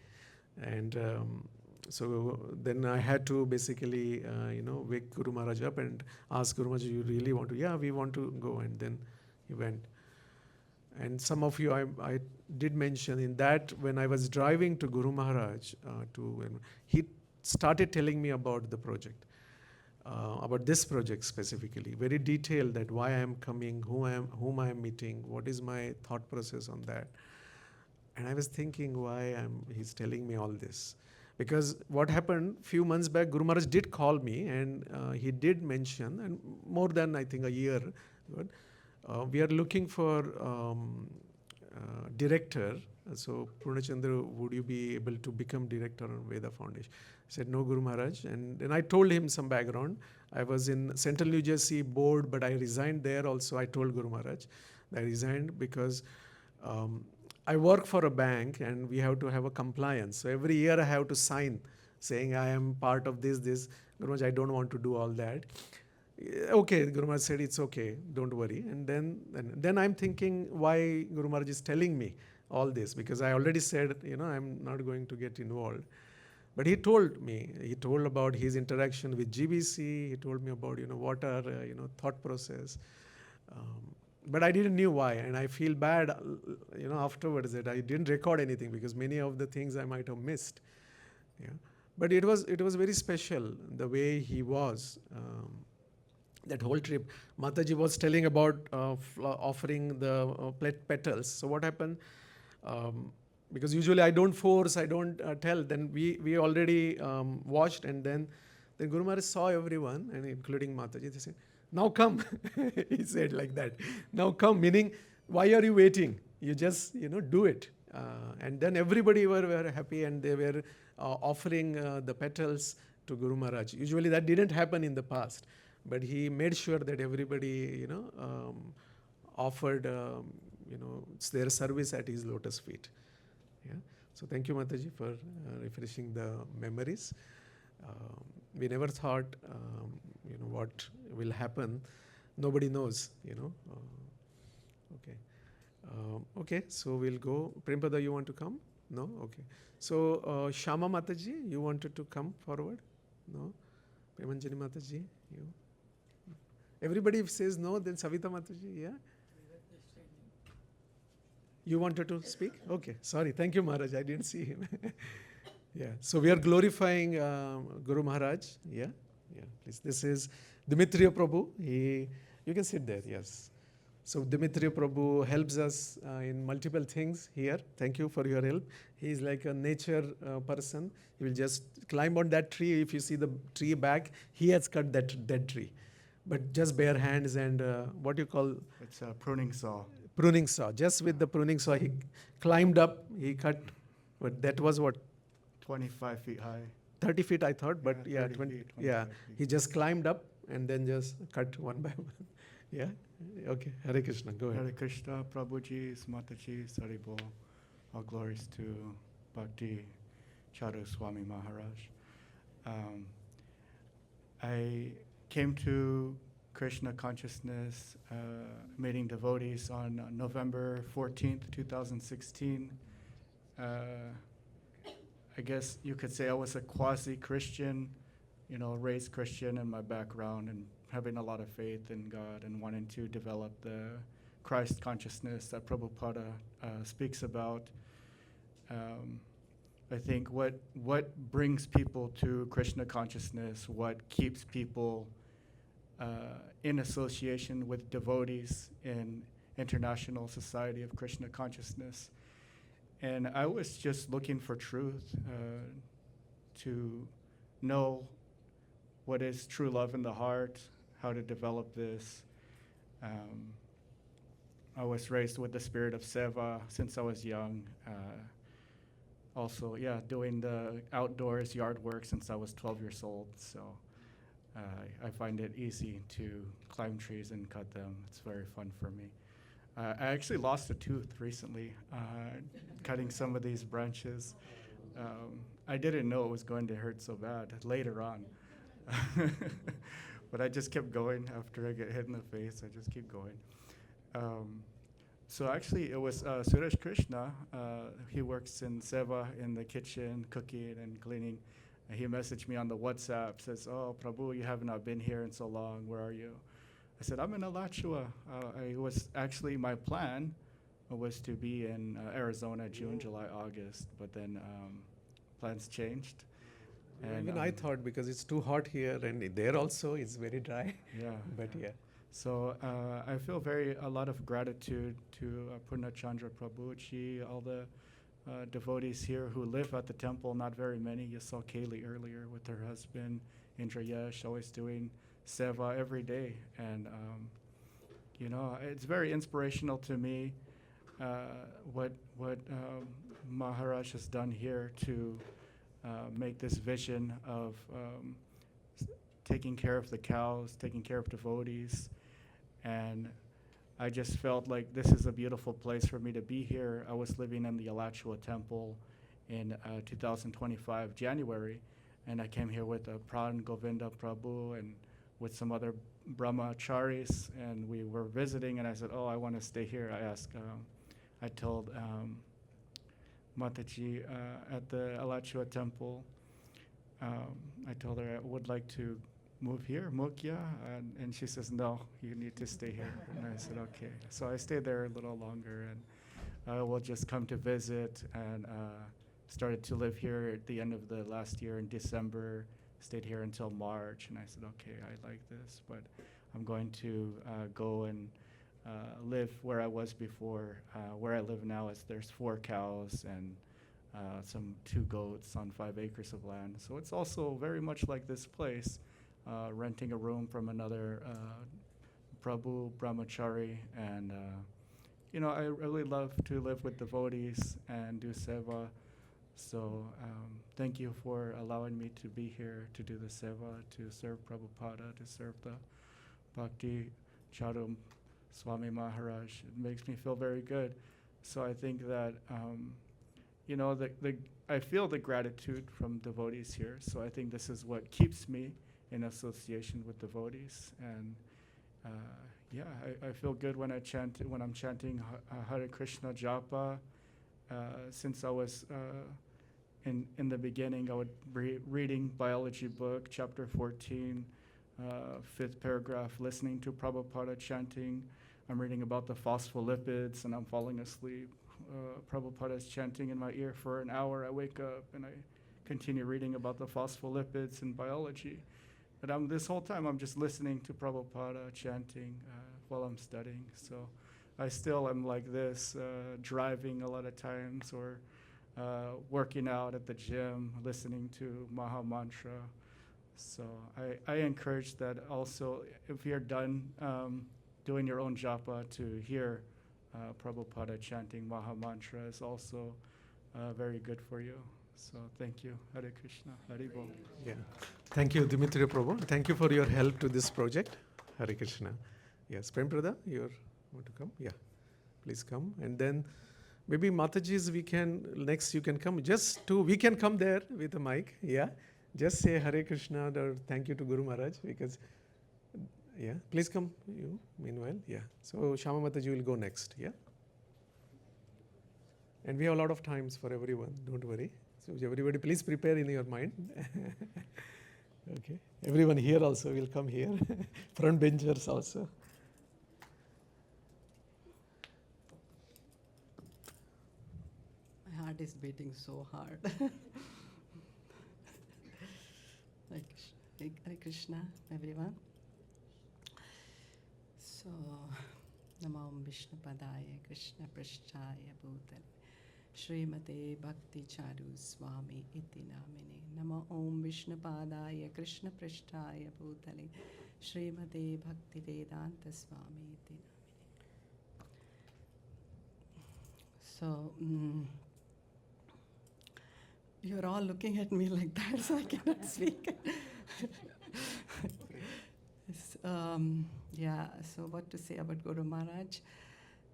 And so then I had to basically, wake Guru Maharaj up and ask Guru Maharaj, you really want to? Yeah, we want to go. And then he went. And some of you, I did mention in that when I was driving to Guru Maharaj, he started telling me about the project, about this project specifically, very detailed, that why I am coming, whom I am meeting, what is my thought process on that. And I was thinking he's telling me all this. Because what happened, few months back, Guru Maharaj did call me, and he did mention, and more than I think a year, we are looking for director. So Purnachandra, would you be able to become director on Veda Foundation? I said, no, Guru Maharaj. And then I told him some background. I was in Central New Jersey board, but I resigned there also. I told Guru Maharaj I resigned because I work for a bank and we have to have a compliance. So every year I have to sign saying I am part of this. Guru Maharaj, I don't want to do all that. Okay, Guru Maharaj said, it's okay, don't worry. And then I'm thinking why Guru Maharaj is telling me all this, because I already said, I'm not going to get involved. But he told about his interaction with GBC. He told me about, what are, thought process. But I didn't knew why, and I feel bad, afterwards that I didn't record anything, because many of the things I might have missed. Yeah. But it was very special the way he was. That whole trip, Mataji was telling about offering the petals. So what happened? Because usually I don't force, I don't tell. Then we already watched, and then Guru Maharaj saw everyone, and including Mataji. They said, "Now come." He said like that. "Now come," meaning, why are you waiting? You just do it. And then everybody were happy, and they were offering the petals to Guru Maharaj. Usually that didn't happen in the past, but he made sure that everybody offered their service at his lotus feet. Yeah. So thank you, Mataji, for refreshing the memories. We never thought what will happen. Nobody knows. Okay. Okay, so we'll go. Prempada, you want to come? No? Okay. So Shama Mataji, you wanted to come forward? No? Premanjani Mataji, you? Everybody says no, then Savita Mataji, yeah? You wanted to speak? Okay, sorry. Thank you, Maharaj. I didn't see him. Yeah. So we are glorifying Guru Maharaj. Yeah. Yeah. Please. This is Dimitriya Prabhu. You can sit there. Yes. So Dimitriya Prabhu helps us in multiple things here. Thank you for your help. He is like a nature person. He will just climb on that tree. If you see the tree back, he has cut that dead tree, but just bare hands and what you call? It's a pruning saw. Pruning saw. Just with the pruning saw, he climbed up. He cut. But that was what? 25 feet high. 30 feet, I thought. But yeah, 30 feet, yeah. feet. He just climbed up and then just cut one by one. Yeah. Okay. Hare Krishna. Go ahead. Hare Krishna, Prabhuji, Mataji, Saribol. All glories to Bhakti Charu Swami Maharaj. I came to Krishna consciousness, meeting devotees on November 14th, 2016. I guess you could say I was a quasi-Christian, raised Christian in my background and having a lot of faith in God and wanting to develop the Christ consciousness that Prabhupada speaks about. I think what brings people to Krishna consciousness, what keeps people in association with devotees in International Society of Krishna Consciousness. And I was just looking for truth, to know what is true love in the heart, how to develop this. I was raised with the spirit of seva since I was young. Also, doing the outdoors yard work since I was 12 years old. So I find it easy to climb trees and cut them. It's very fun for me. I actually lost a tooth recently, cutting some of these branches. I didn't know it was going to hurt so bad later on. But I just kept going after I get hit in the face. I just keep going. So actually, it was Suresh Krishna. He works in seva in the kitchen, cooking and cleaning. He messaged me on the WhatsApp, says, "Oh, Prabhu, you have not been here in so long. Where are you?" I said, "I'm in Alachua." My plan was to be in Arizona, June, July, August, but then plans changed. And even I thought, because it's too hot here and there also it's very dry. Yeah. But yeah. So I feel a lot of gratitude to Purnachandra Prabhuji, all the devotees here who live at the temple, not very many. You saw Kaylee earlier with her husband, Indrayesh, always doing seva every day. And, it's very inspirational to me what Maharaj has done here to make this vision of taking care of the cows, taking care of devotees. And I just felt like this is a beautiful place for me to be here. I was living in the Alachua temple in 2025, January, and I came here with Pran Govinda Prabhu and with some other brahmacharis, and we were visiting, and I said, "Oh, I want to stay here." I told Mataji at the Alachua temple. I told her I would like to move here, Mukya, and she says, no, you need to stay here. And I said, okay. So I stayed there a little longer, and I will just come to visit, and started to live here at the end of the last year in December, stayed here until March, and I said, okay, I like this, but I'm going to go and live where I was before. Where I live now is there's 4 cows and some 2 goats on 5 acres of land. So it's also very much like this place, renting a room from another Prabhu Brahmachari, and I really love to live with devotees and do seva. So thank you for allowing me to be here to do the seva, to serve Prabhupada, to serve the Bhakti Charu Swami Maharaj. It makes me feel very good. So I think that, I feel the gratitude from devotees here. So I think this is what keeps me in association with devotees. And I feel good when I'm chanting Hare Krishna Japa. Since I was in the beginning, I would be reading biology book, chapter 14, 5th paragraph, listening to Prabhupada chanting. I'm reading about the phospholipids, and I'm falling asleep. Prabhupada is chanting in my ear for an hour. I wake up and I continue reading about the phospholipids and biology. But this whole time I'm just listening to Prabhupada chanting while I'm studying. So I still am like this, driving a lot of times, or working out at the gym, listening to Maha Mantra. So I encourage that also, if you're done doing your own japa, to hear Prabhupada chanting Maha Mantra is also very good for you. So thank you. Hare Krishna. Hare Bol. Yeah. Thank you, Dimitri Prabhu. Thank you for your help to this project. Hare Krishna. Yes, Prem Prada, you want to come? Yeah, please come. And then maybe Mataji's, next you can come. We can come there with a mic. Yeah. Just say Hare Krishna or thank you to Guru Maharaj, because, yeah, please come, you, meanwhile. Yeah. So Shama Mataji will go next. Yeah. And we have a lot of times for everyone. Don't worry. So everybody, please prepare in your mind. Okay. Everyone here also will come here. Front benchers also. My heart is beating so hard. Hare Krishna, everyone. So, Namo Vishnu Padaya Krishna Prasthaya Bhutale Srimate Bhakti Charu Swami iti namine. Namo Om Vishnu Padaya Krishna Prasthaya Bhutale Srimate Bhakti Vedanta Swami iti namine. So, you're all looking at me like that, so I cannot speak. So what to say about Guru Maharaj?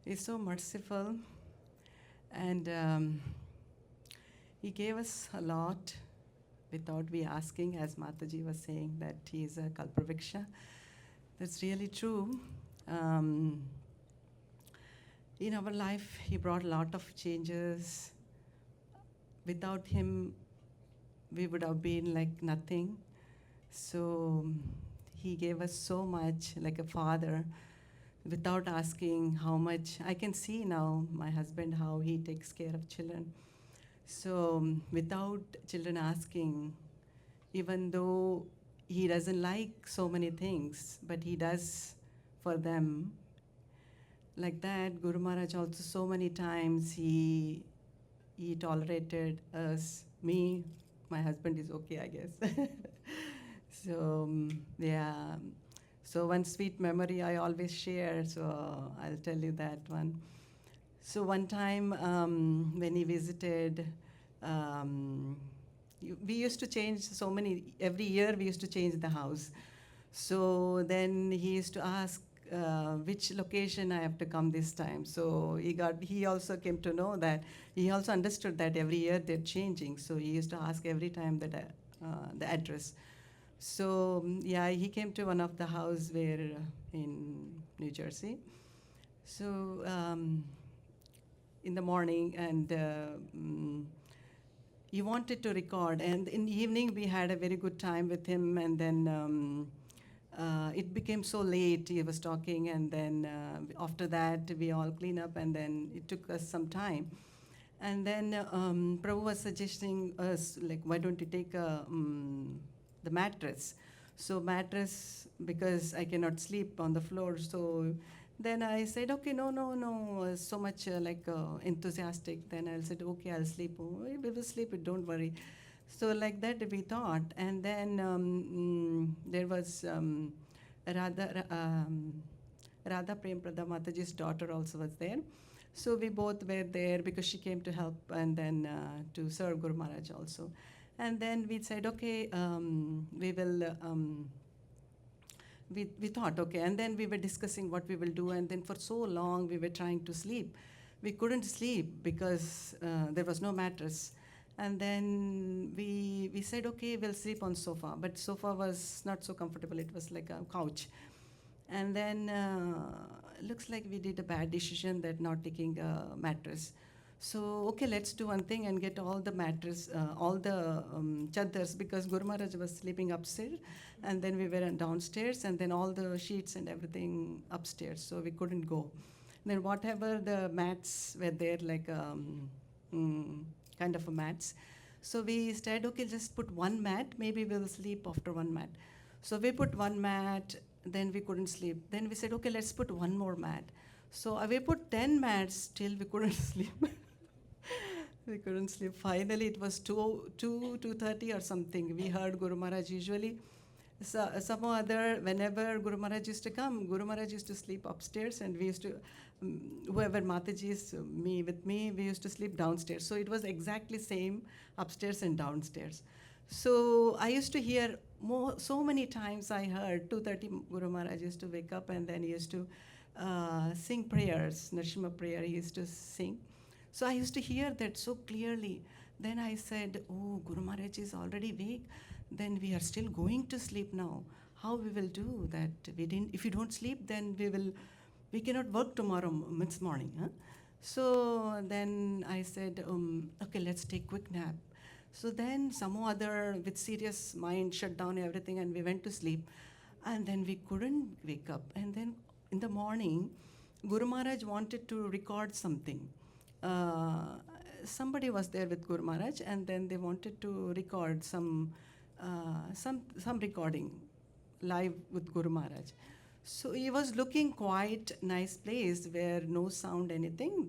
He's so merciful, and he gave us a lot without we asking, as Mataji was saying, that he is a Kalpavriksha. That's really true. In our life, he brought a lot of changes. Without him, we would have been like nothing. So he gave us so much, like a father, without asking how much. I can see now my husband, how he takes care of children. So without children asking, even though he doesn't like so many things, but he does for them. Like that, Guru Maharaj also so many times he tolerated us. Me, my husband is okay, I guess. So, yeah. So one sweet memory I always share, so I'll tell you that one. So one time when he visited, we used to change so many, every year we used to change the house. So then he used to ask, which location I have to come this time. So he also came to know that, he also understood that every year they're changing. So he used to ask every time that the address. So yeah, he came to one of the house where in New Jersey. So in the morning, and he wanted to record. And in the evening, we had a very good time with him, and then it became so late. He was talking, and then after that, we all clean up, and then it took us some time. And then Prabhu was suggesting us, like, why don't you take the mattress? So mattress, because I cannot sleep on the floor. So then I said, okay, no, so much enthusiastic. Then I said, okay, I'll sleep. Oh, we will sleep, don't worry. So like that we thought. And then there was Radha Prem Prada Mataji's daughter also was there. So we both were there because she came to help and then to serve Guru Maharaj also. And then we said, okay, we will, we thought, okay, and then we were discussing what we will do, and then for so long we were trying to sleep. We couldn't sleep because there was no mattress. And then we said, okay, we'll sleep on sofa, but sofa was not so comfortable, it was like a couch. And then looks like we did a bad decision that not taking a mattress. So, okay, let's do one thing and get all the mattress, all the chadars, because Guru Maharaj was sleeping upstairs, and then we were downstairs, and then all the sheets and everything upstairs, so we couldn't go. Then whatever the mats were there, like kind of a mats. So we said, okay, just put one mat, maybe we'll sleep after one mat. So we put one mat, then we couldn't sleep. Then we said, okay, let's put one more mat. So we put 10 mats, still we couldn't sleep. We couldn't sleep. Finally, it was 2:30 or something. We heard Guru Maharaj usually. So, some other, whenever Guru Maharaj used to come, Guru Maharaj used to sleep upstairs, and we used to, whoever Mataji is, with me, we used to sleep downstairs. So it was exactly same upstairs and downstairs. So I used to hear so many times I heard 2:30 Guru Maharaj used to wake up, and then he used to sing prayers, Narsimha prayer he used to sing. So I used to hear that so clearly. Then I said, oh, Guru Maharaj is already awake. Then we are still going to sleep now. How we will do that? If you don't sleep, then we cannot work tomorrow, morning. Huh? So then I said, okay, let's take quick nap. So then some other, with serious mind, shut down everything, and we went to sleep. And then we couldn't wake up. And then in the morning, Guru Maharaj wanted to record something. Somebody was there with Guru Maharaj, and then they wanted to record some recording live with Guru Maharaj. So he was looking quite nice place where no sound, anything.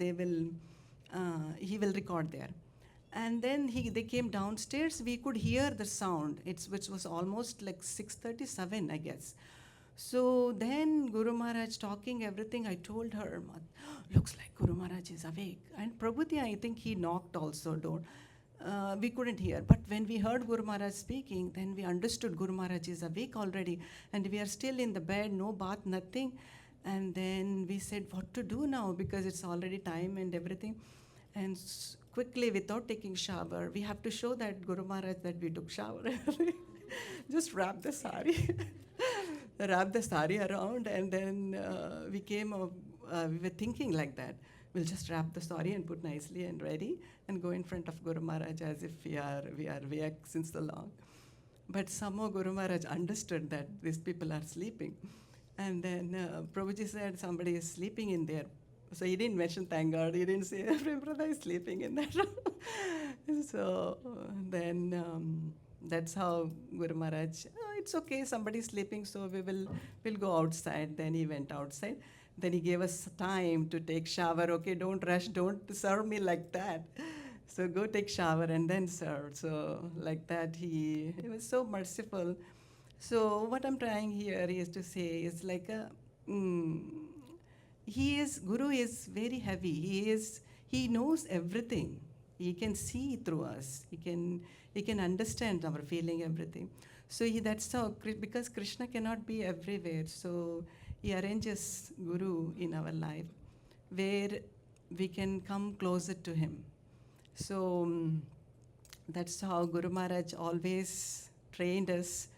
He will record there. And then they came downstairs. We could hear the sound, which was almost like 6:37, I guess. So then Guru Maharaj talking everything, I told her, looks like Guru Maharaj is awake. And Prabhuti, I think he knocked also door. We couldn't hear. But when we heard Guru Maharaj speaking, then we understood Guru Maharaj is awake already. And we are still in the bed, no bath, nothing. And then we said, what to do now? Because it's already time and everything. And quickly, without taking shower, we have to show that Guru Maharaj that we took shower. Just wrap the sari. Wrap the sari around, and then we were thinking like that. We'll just wrap the sari and put nicely and ready and go in front of Guru Maharaj as if we are awake since so long. But somehow Guru Maharaj understood that these people are sleeping. And then Prabhuji said somebody is sleeping in there. So he didn't mention, thank God, he didn't say, Prem Brother is sleeping in that room. So then that's how Guru Maharaj, it's okay, somebody's sleeping, so we'll go outside. Then he went outside. Then he gave us time to take shower. Okay, don't rush, don't serve me like that. So go take shower and then serve. So like that, he was so merciful. So what I'm trying here is to say is like Guru is very heavy. He knows everything. He can see through us. He can understand our feeling, everything. So that's how, because Krishna cannot be everywhere. So he arranges Guru in our life where we can come closer to him. So that's how Guru Maharaj always trained us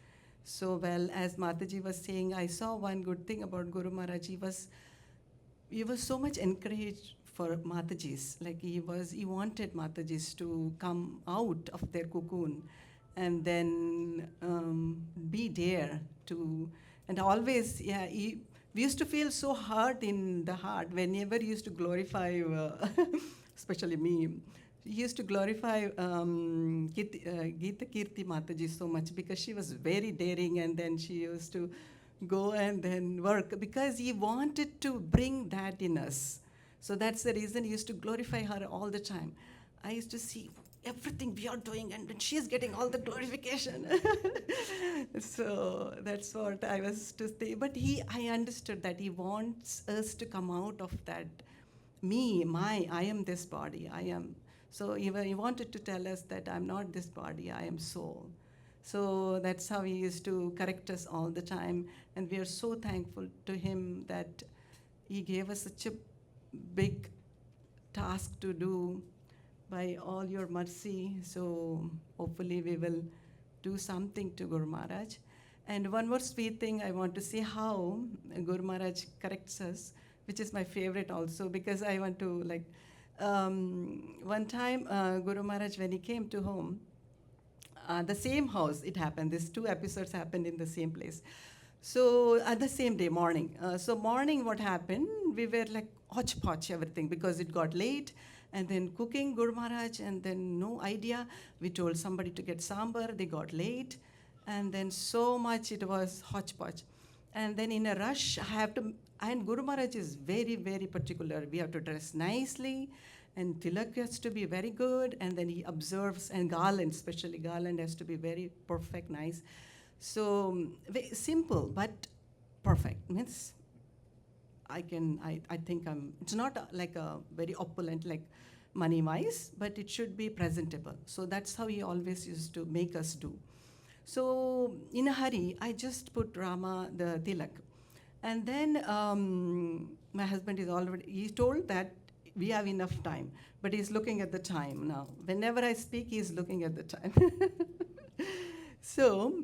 so well. As Mataji was saying, I saw one good thing about Guru Maharaj. He was so much encouraged for Matajis. Like he wanted Matajis to come out of their cocoon and then be there to, and always, yeah, we used to feel so hurt in the heart whenever he used to glorify, especially me. He used to glorify Geeta Kirti Mataji so much because she was very daring, and then she used to go and then work because he wanted to bring that in us. So that's the reason he used to glorify her all the time. I used to see everything we are doing, and she's getting all the glorification. So that's what I was to say. But I understood that he wants us to come out of that, I am this body, I am. So he wanted to tell us that I'm not this body, I am soul. So that's how he used to correct us all the time. And we are so thankful to him that he gave us such a big task to do by all your mercy. So hopefully we will do something to Guru Maharaj. And one more sweet thing I want to say, how Guru Maharaj corrects us, which is my favorite also, because I want to one time Guru Maharaj, when he came to home, the same house it happened, these two episodes happened in the same place. So at the same day, morning. So morning what happened, we were like hodgepodge everything because it got late, and then cooking Guru Maharaj, and then no idea. We told somebody to get sambar, they got late, and then so much it was hodgepodge. And then in a rush, I have to, and Guru Maharaj is very, very particular. We have to dress nicely, and tilak has to be very good, and then he observes, and garland, especially garland has to be very perfect, nice. So very simple, but perfect. Means I think it's not like a very opulent, like money-wise, but it should be presentable. So that's how he always used to make us do. So in a hurry, I just put Rama the tilak. And then my husband he told that we have enough time, but he's looking at the time now. Whenever I speak, he's looking at the time. So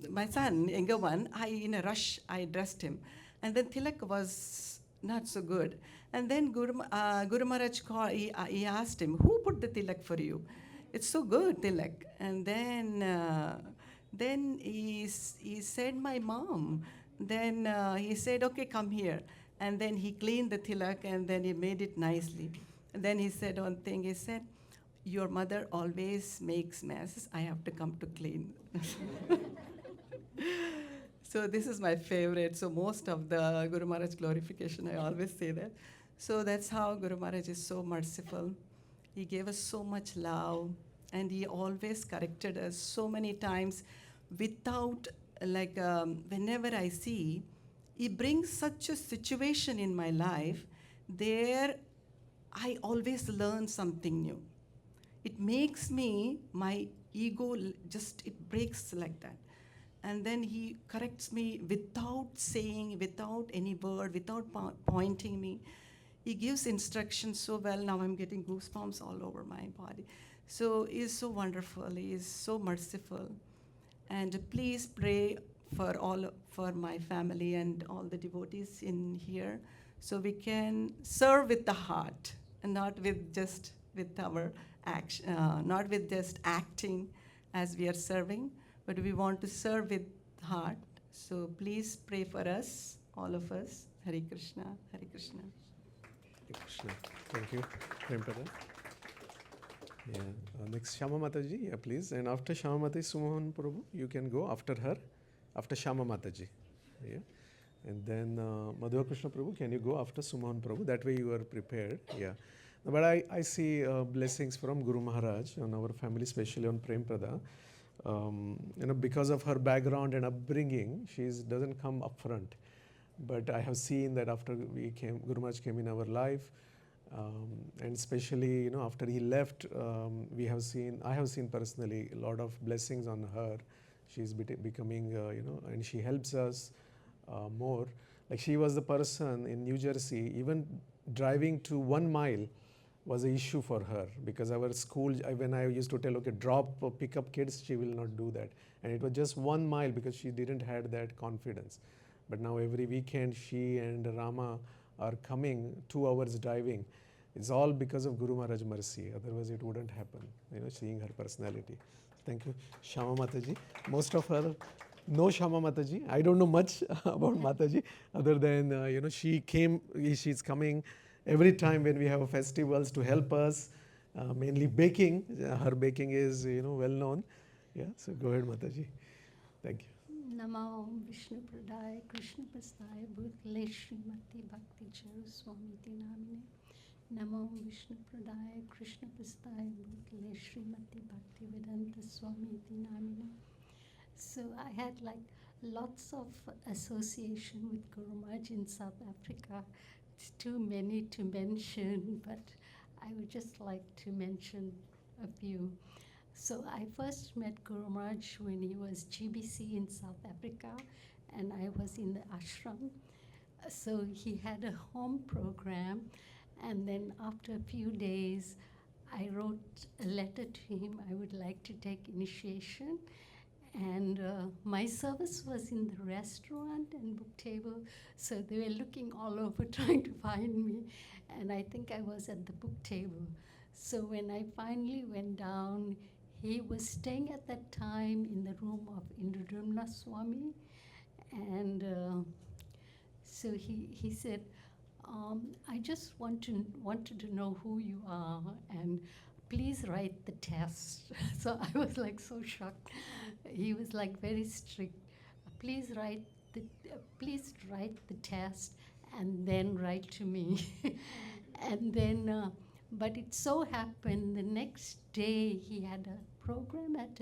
my son, younger one, in a rush, I dressed him. And then tilak was not so good. And then Guru Maharaj called, he asked him, who put the tilak for you? It's so good, tilak. And then he said, my mom. Then he said, okay, come here. And then he cleaned the tilak, and then he made it nicely. And then he said one thing, he said, your mother always makes mess. I have to come to clean. So this is my favorite. So most of the Guru Maharaj glorification, I always say that. So that's how Guru Maharaj is so merciful. He gave us so much love, and he always corrected us so many times without, whenever I see, he brings such a situation in my life, there I always learn something new. It makes me, my ego it breaks like that. And then he corrects me without saying, without any word, without pointing me. He gives instructions so well. Now I'm getting goosebumps all over my body. So he's so wonderful. He is so merciful. And please pray for my family and all the devotees in here, so we can serve with the heart and not with just with our action, not with just acting as we are serving, but we want to serve with heart. So please pray for us, all of us. Hare Krishna, Hare Krishna. Hare Krishna. Thank you, Prempada. Yeah. Next, Shama Mataji, yeah, please. And after Shama Mataji, Sumohan Prabhu, you can go after her, after Shama Mataji. Yeah. And then Madhva Krishna Prabhu, can you go after Sumohan Prabhu? That way you are prepared. Yeah. But I see blessings from Guru Maharaj on our family, especially on Prempada. Because of her background and upbringing, she doesn't come up front. But I have seen that after Guru Maharaj came in our life, and especially after he left, I have seen personally a lot of blessings on her. She's becoming, and she helps us more. Like she was the person in New Jersey, even driving to 1 mile was an issue for her, because our school, when I used to tell, okay, drop or pick up kids, she will not do that. And it was just 1 mile because she didn't have that confidence. But now every weekend she and Rama are coming 2 hours driving. It's all because of Guru Maharaj mercy. Otherwise it wouldn't happen, seeing her personality. Thank you. Shama Mataji. Most of her know Shama Mataji. I don't know much about Mataji other than, she's coming every time when we have festivals to help us, mainly baking. Her baking is, well known. Yeah, so go ahead, Mataji. Thank you. Namo Vishnu Pradaya Krishna Prasthaya Bhutale Srimati Bhakti Charu Swami Namine. Namo Vishnu Pradaya Krishna Prasthaya Bhutale Srimati Bhakti Vedanta Swami Namine. So I had like lots of association with Guru Maharaj in South Africa. It's too many to mention, but I would just like to mention a few. So I first met Guru Maharaj when he was GBC in South Africa, and I was in the ashram. So he had a home program, and then after a few days, I wrote a letter to him. I would like to take initiation. And my service was in the restaurant and book table, so they were looking all over trying to find me. And I think I was at the book table. So when I finally went down, he was staying at that time in the room of Indradumna Swami. And so he said, I just wanted to know who you are, and please write the test. So I was like so shocked. He was like very strict. Please write the test and then write to me. And then, but it so happened the next day he had a program at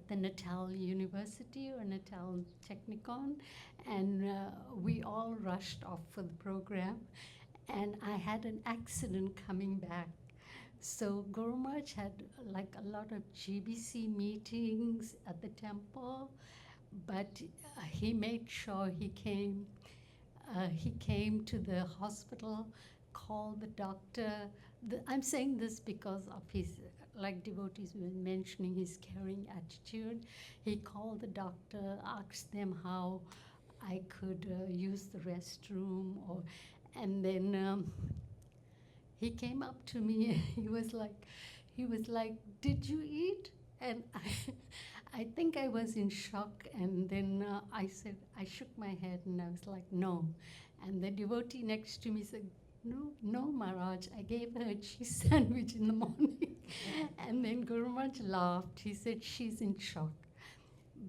the Natal University or Natal Technikon, and we all rushed off for the program, and I had an accident coming back. So Guru Maharaj had like a lot of GBC meetings at the temple, but he made sure he came. He came to the hospital, called the doctor. I'm saying this because of his, like devotees were mentioning, his caring attitude. He called the doctor, asked them how I could use the restroom, and then he came up to me. He was like, "Did you eat?" And I think I was in shock. And then I shook my head, and I was like, "No." And the devotee next to me said, No, Maharaj, I gave her a cheese sandwich in the morning." And then Guru Maharaj laughed. He said, "She's in shock."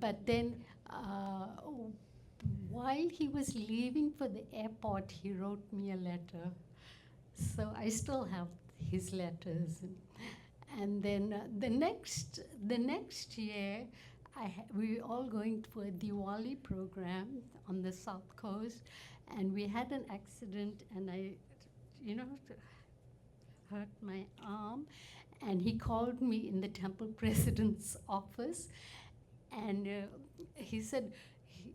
But then while he was leaving for the airport, he wrote me a letter. So I still have his letters. And then the next year, we were all going for a Diwali program on the South Coast, and we had an accident, and I hurt my arm, and he called me in the temple president's office, and he said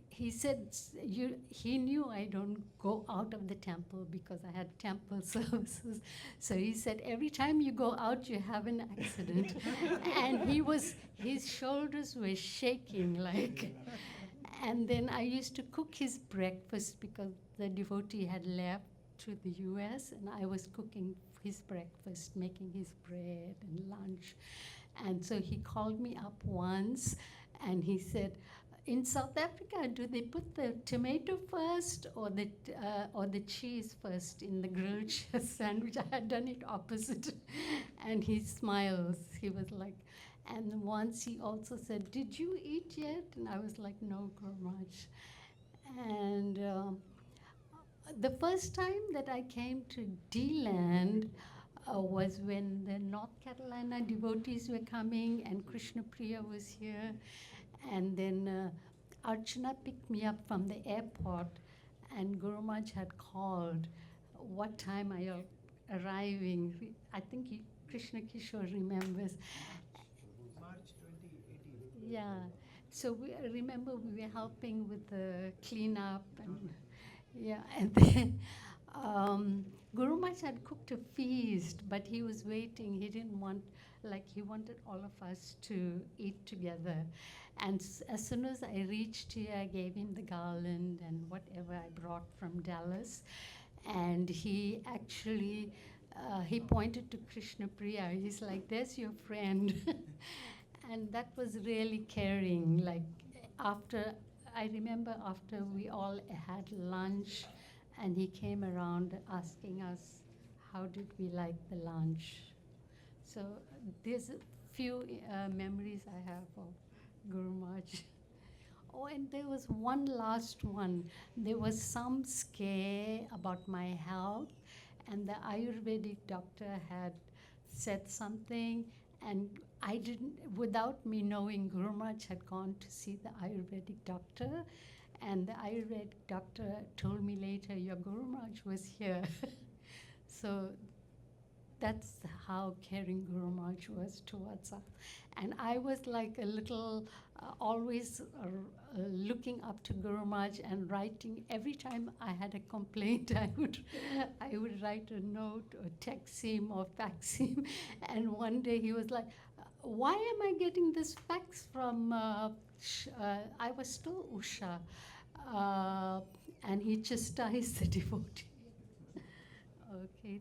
he knew I don't go out of the temple because I had temple services. So he said, every time you go out, you have an accident. And his shoulders were shaking like. And then I used to cook his breakfast because the devotee had left to the US, and I was cooking his breakfast, making his bread and lunch. And so he called me up once, and he said, in South Africa, do they put the tomato first or the cheese first in the grilled sandwich? I had done it opposite. And he smiles. He was like, and once he also said, "Did you eat yet?" And I was like, "No, Guru Maharaj." And the first time that I came to DeLand was when the North Carolina devotees were coming, and Krishna Priya was here. And then Archana picked me up from the airport, and Guru Maharaj had called, what time are you arriving? I think Krishna Kishore remembers. March 2018. Yeah. So I remember we were helping with the cleanup, and yeah, and then Guru Maharaj had cooked a feast, but he was waiting. He didn't want, he wanted all of us to eat together. And as soon as I reached here, I gave him the garland and whatever I brought from Dallas. And he actually, he pointed to Krishna Priya. He's like, there's your friend. And that was really caring. Like, I remember after we all had lunch, and he came around asking us, how did we like the lunch? So there's a few memories I have of Guru Maharaj. Oh, and there was one last one. There was some scare about my health, and the Ayurvedic doctor had said something, and I didn't, without me knowing, Guru Maharaj had gone to see the Ayurvedic doctor, and the Ayurvedic doctor told me later, your Guru Maharaj was here. So that's how caring Guru Maharaj was towards us. And I was like a little, always looking up to Guru Maharaj and writing. Every time I had a complaint, I would write a note or text him or fax him. And one day he was like, why am I getting this fax from, I was still Usha. And he chastised the devotee. Okay,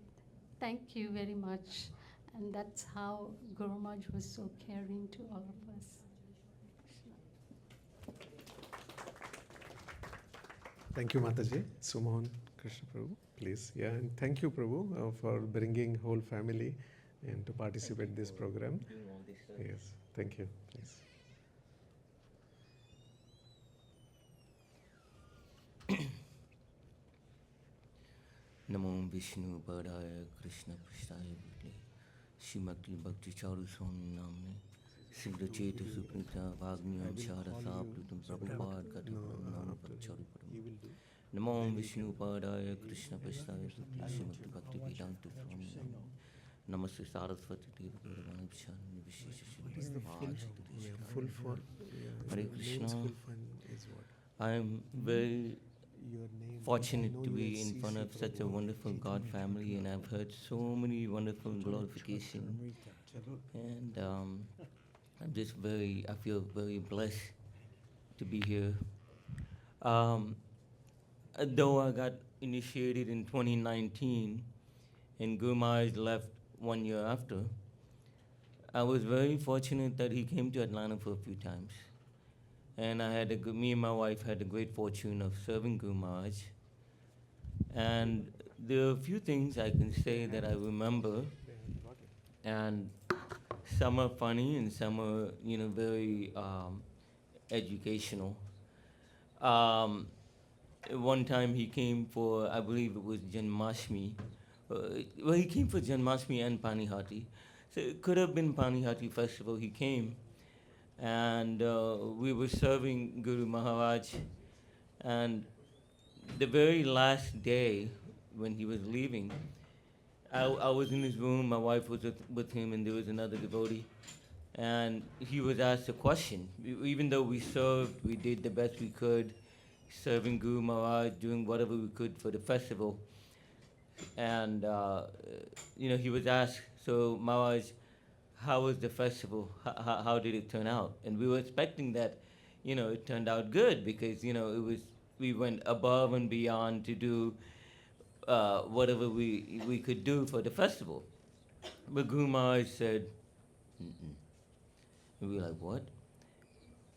thank you very much. And that's how Guru Maharaj was so caring to all of us. Thank you, Mataji. Sumohan, Krishna Prabhu, please. Yeah, and thank you, Prabhu, for bringing whole family and to participate in this program. Yes, thank you. Please. Namo Vishnu Padaya Krishna Prasthaya Bhutale Srimati Bhakti Charu Swami Namne Siddha Cheta Sukrita Vagni Anshara Saplutam Prabhupada Katapam Namo Bhakti Charu Param Namo Vishnu Padaya Krishna Prasthaya Bhutale Srimati Bhakti Vedanta Swami Namne Namaste Saraswati Deva Guruvani Vishani Vishesha Full form. Hare Krishna. Full form is what? I am very fortunate to be in front of such a wonderful God family, and I've heard so many wonderful glorifications. And I'm just I feel very blessed to be here. Though I got initiated in 2019 and Guru Maharaj left 1 year after, I was very fortunate that he came to Atlanta for a few times. And me and my wife had the great fortune of serving Guru Maharaj. And there are a few things I can say that I remember, and some are funny and some are, very educational. One time he came for, I believe it was Janmashtami. He came for Janmashtami and Panihati. So it could have been Panihati festival he came. And we were serving Guru Maharaj, and the very last day when he was leaving, I was in his room, my wife was with him, and there was another devotee, and he was asked a question. Even though we served, we did the best we could, serving Guru Maharaj, doing whatever we could for the festival, and he was asked, so Maharaj, how was the festival? How did it turn out? And we were expecting that, it turned out good because, we went above and beyond to do whatever we could do for the festival. But Guru Maharaj said, mm-mm. And we were like, what?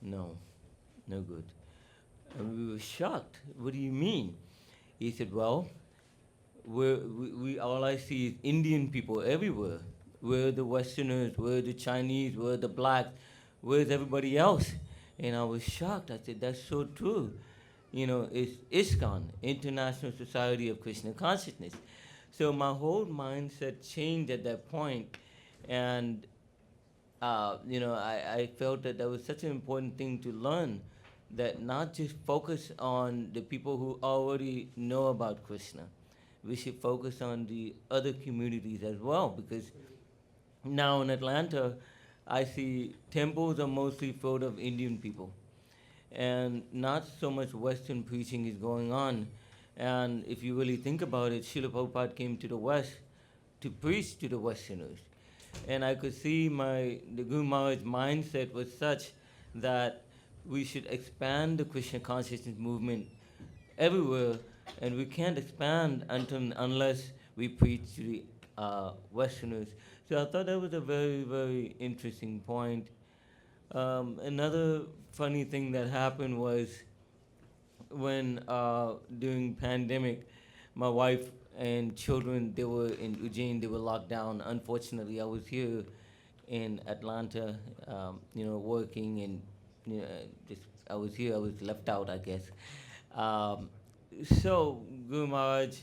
No good. And we were shocked. What do you mean? He said, well, we all I see is Indian people everywhere. Where are the Westerners? Where are the Chinese? Where are the blacks? Where's everybody else? And I was shocked. I said, that's so true. It's ISKCON, International Society of Krishna Consciousness. So my whole mindset changed at that point. And, I felt that was such an important thing to learn, that not just focus on the people who already know about Krishna. We should focus on the other communities as well, because now in Atlanta, I see temples are mostly filled of Indian people, and not so much Western preaching is going on. And if you really think about it, Srila Prabhupada came to the West to preach to the Westerners. And I could see the Guru Maharaj's mindset was such that we should expand the Krishna consciousness movement everywhere, and we can't expand unless we preach to the Westerners. So I thought that was a very, very interesting point. Another funny thing that happened was when during pandemic, my wife and children, they were in Ujjain, they were locked down. Unfortunately, I was here in Atlanta, working, and I was here, I was left out, I guess. So Guru Maharaj,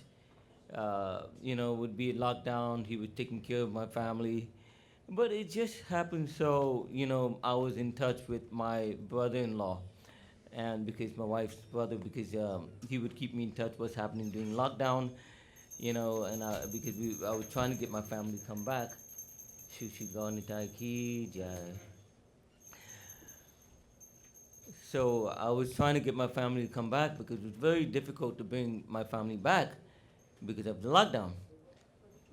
would be locked down. He was taking care of my family. But it just happened so, I was in touch with my brother-in-law, and because my wife's brother, because he would keep me in touch what's happening during lockdown, and because I was trying to get my family to come back. Shushi Gaunitai Ki Jai. So I was trying to get my family to come back because it was very difficult to bring my family back because of the lockdown.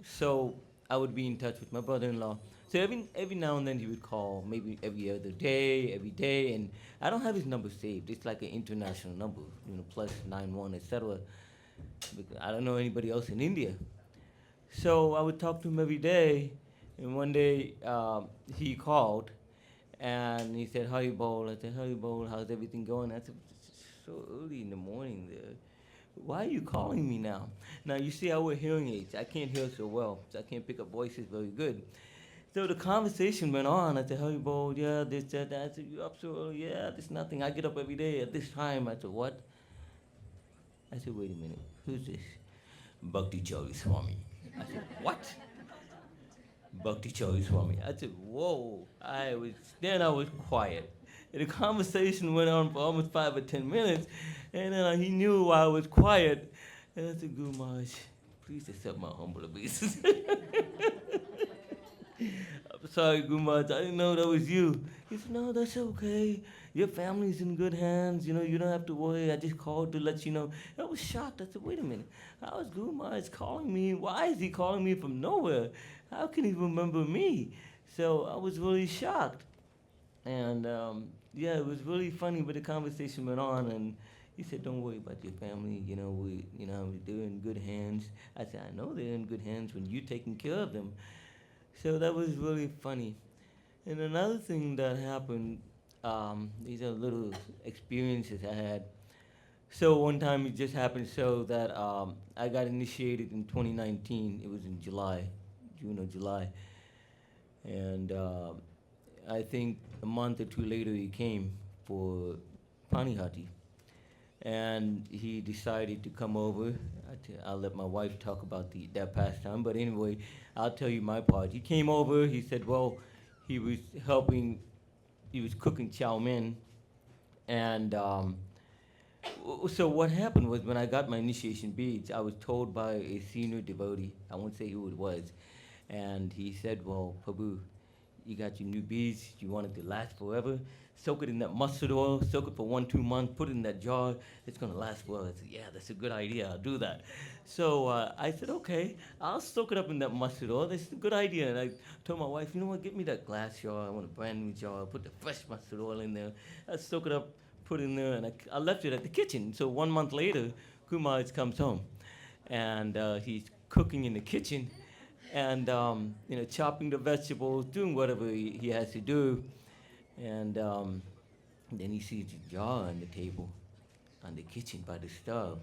So I would be in touch with my brother-in-law. So every now and then he would call, maybe every other day, every day, and I don't have his number saved. It's like an international number, +91, etc. Because I don't know anybody else in India. So I would talk to him every day, and one day he called, and he said, "Hari Bol." I said, "Hari Bol, how's everything going?" I said, "It's so early in the morning there. Why are you calling me now?" Now, you see, I wear hearing aids. I can't hear so well, so I can't pick up voices very good. So the conversation went on. I said, "Hari Bol, yeah, this, that." I said, "You up so early?" "Yeah, there's nothing. I get up every day at this time." I said, "What?" I said, "Wait a minute. Who's this?" "Bhakti Charu Swami." I said, "What?" "Bhakti Charu Swami." I said, "Whoa." I was quiet. And the conversation went on for almost 5 or 10 minutes, and then he knew why I was quiet. And I said, "Guru Maharaj, please accept my humble obeisance." "I'm sorry, Guru Maharaj, I didn't know that was you." He said, "No, that's okay. Your family's in good hands. You don't have to worry. I just called to let you know." I was shocked. I said, "Wait a minute. How is Guru Maharaj calling me? Why is he calling me from nowhere? How can he remember me?" So I was really shocked. And it was really funny, but the conversation went on, and he said, "Don't worry about your family. They're in good hands." I said, "I know they're in good hands when you're taking care of them." So that was really funny. And another thing that happened, these are little experiences I had. So one time it just happened so that I got initiated in 2019. It was in June or July. And I think a month or two later he came for Panihati. And he decided to come over. I'll let my wife talk about that pastime, but anyway, I'll tell you my part. He came over, he said, well, he was cooking chow mein, and so what happened was when I got my initiation beads, I was told by a senior devotee, I won't say who it was, and he said, well, Prabhu, you got your new beads, you want it to last forever, soak it in that mustard oil, soak it for 1-2 months, put it in that jar, it's gonna last forever. I said, yeah, that's a good idea, I'll do that. So I said, okay, I'll soak it up in that mustard oil, that's a good idea. And I told my wife, you know what, get me that glass jar, I want a brand new jar, I'll put the fresh mustard oil in there. I soak it up, put it in there, and I left it at the kitchen. So 1 month later, Kumar comes home, and he's cooking in the kitchen, and chopping the vegetables, doing whatever he has to do, and then he sees the jar on the table, on the kitchen by the stove,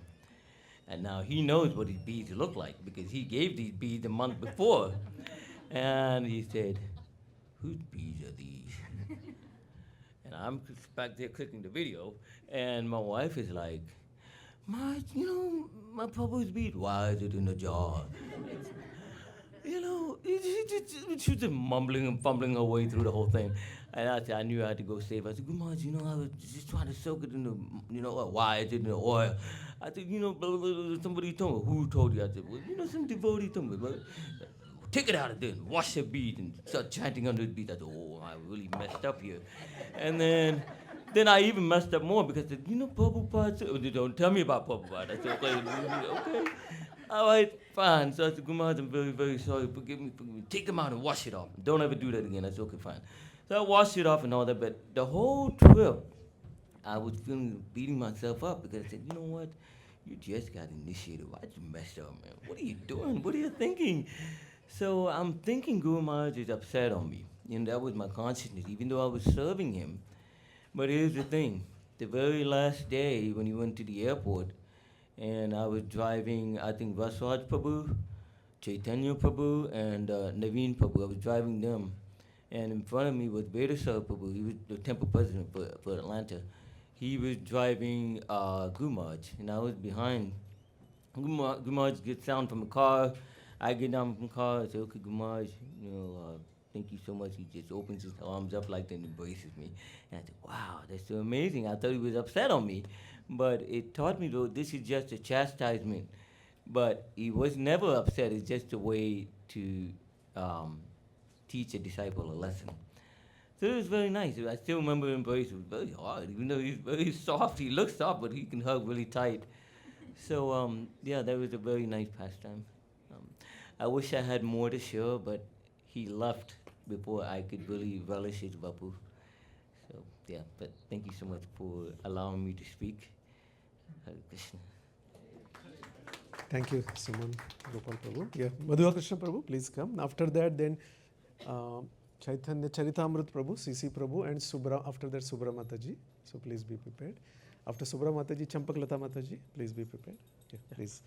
and now he knows what his beads look like because he gave these beads a month before, and he said, "Whose beads are these?" And I'm back there clicking the video, and my wife is like, my Prabhu's bead, why is it in a jar? She was just mumbling and fumbling her way through the whole thing. And I knew I had to go save her. I said, "Good morning, I was just trying to soak it in the, why is it in the oil?" I said, somebody told me. Who told you? I said, well, some devotee told me. But take it out of there and wash the bead and start chanting under the bead. I said, oh, I really messed up here. And then Then I even messed up more because I said, you know, Prabhupada, don't tell me about Prabhupada. I said, okay. All right, fine. So I said, Guru Maharaj, I'm very, very sorry. Forgive me. Take them out and wash it off. Don't ever do that again. I said, okay, fine. So I washed it off and all that, but the whole trip, I was beating myself up because I said, you know what? You just got initiated. Why'd you mess up, man? What are you doing? What are you thinking? So I'm thinking Guru Maharaj is upset on me. And that was my consciousness, even though I was serving him. But here's the thing. The very last day when he went to the airport, and I was driving, I think, Vasraj Prabhu, Chaitanya Prabhu, and Naveen Prabhu. I was driving them. And in front of me was Veda Prabhu. He was the temple president for Atlanta. He was driving Guru Maharaj, and I was behind. Guru Maharaj gets down from the car. I get down from the car. I say, okay, Guru Maharaj, thank you so much. He just opens his arms up like that and embraces me. And I said, wow, that's so amazing. I thought he was upset on me. But it taught me, though, this is just a chastisement. But he was never upset. It's just a way to teach a disciple a lesson. So it was very nice. I still remember embracing. It was very hard, even though he's very soft. He looks soft, but he can hug really tight. So, yeah, that was a very nice pastime. I wish I had more to share, but he left before I could really relish his vapu. So, yeah, but thank you so much for allowing me to speak. Hare Krishna. Thank you, Suman Gopal Prabhu. Yeah, Madhura Krishna Prabhu, please come. After that, then Chaitanya Charitamrut Prabhu, CC Prabhu, and Subra. After that, Subra Mataji. So please be prepared. After Subra Mataji, Champaklata Mataji, please be prepared. Yeah, please.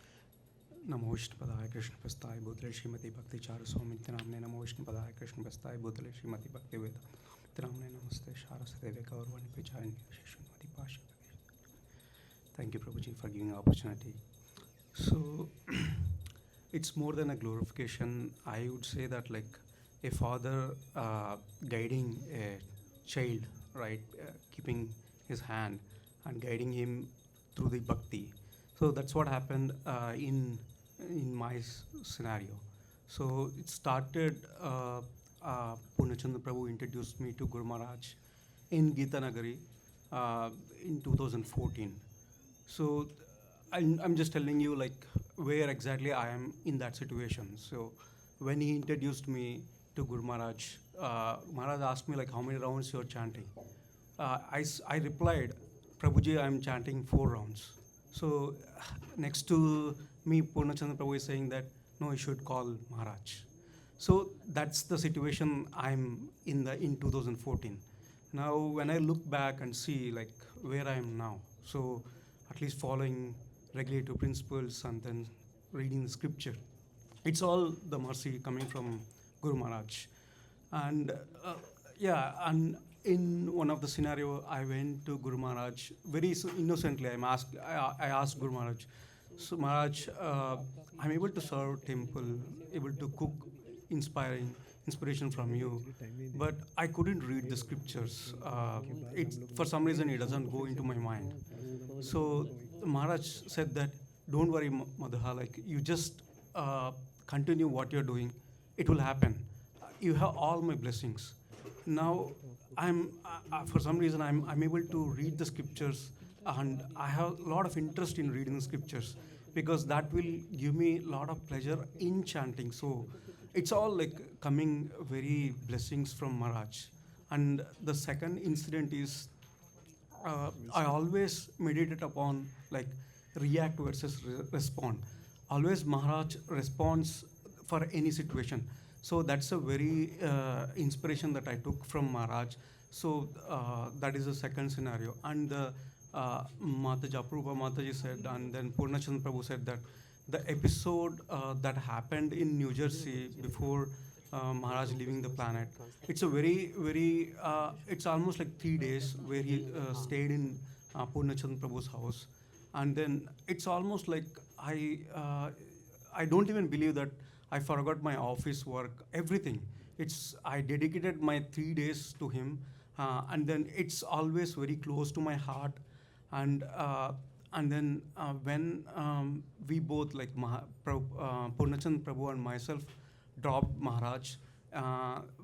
नमो विष्णुपदाय कृष्ण प्रस्ताय भूतले श्रीमती भक्ति चारु स्वामी नामने नमो विष्णुपदाय कृष्ण प्रस्ताय भूतले श्रीमती भक्ति वेदा नामने नमस्ते शारस्वते गौरवाणी प्रचारिणी विशेषमति पाश. Thank you, Prabhuji, for giving the opportunity. So, it's more than a glorification. I would say that like a father guiding a child, right, keeping his hand and guiding him through the bhakti. So that's what happened in my scenario. So it started, Purnachandra Prabhu introduced me to Guru Maharaj in Gita Nagari in 2014. So I'm just telling you like where exactly I am in that situation. So when he introduced me to Guru Maharaj, Maharaj asked me like how many rounds you're chanting. I replied, Prabhuji, I'm chanting 4 rounds. So next to me, Purnachandra Prabhu is saying that, no, you should call Maharaj. So that's the situation I'm in 2014. Now, when I look back and see like where I am now, so at least following regulative principles and then reading the scripture, it's all the mercy coming from Guru Maharaj. And and in one of the scenario, I went to Guru Maharaj very innocently. I asked Guru Maharaj, so Maharaj, I'm able to serve temple, able to cook, inspiration from you, but I couldn't read the scriptures. For some reason, it doesn't go into my mind. So Maharaj said that, don't worry, Madhura, like you just continue what you're doing. It will happen. You have all my blessings. Now, for some reason, I'm able to read the scriptures, and I have a lot of interest in reading the scriptures because that will give me a lot of pleasure in chanting. So it's all like coming very blessings from Maharaj. And the second incident is I always meditate upon like react versus respond. Always Maharaj responds for any situation. So that's a very inspiration that I took from Maharaj. So that is the second scenario. And Mataji, Aprupa Mataji said, and then Purnachandra Prabhu said that the episode that happened in New Jersey before Maharaj leaving the planet, it's a very, very, it's almost like 3 days where he stayed in Purnachandra Prabhu's house. And then it's almost like I don't even believe that I forgot my office work, everything. I dedicated my 3 days to him, and then it's always very close to my heart. And then when we both, like Purnachandra Prabhu and myself, dropped Maharaj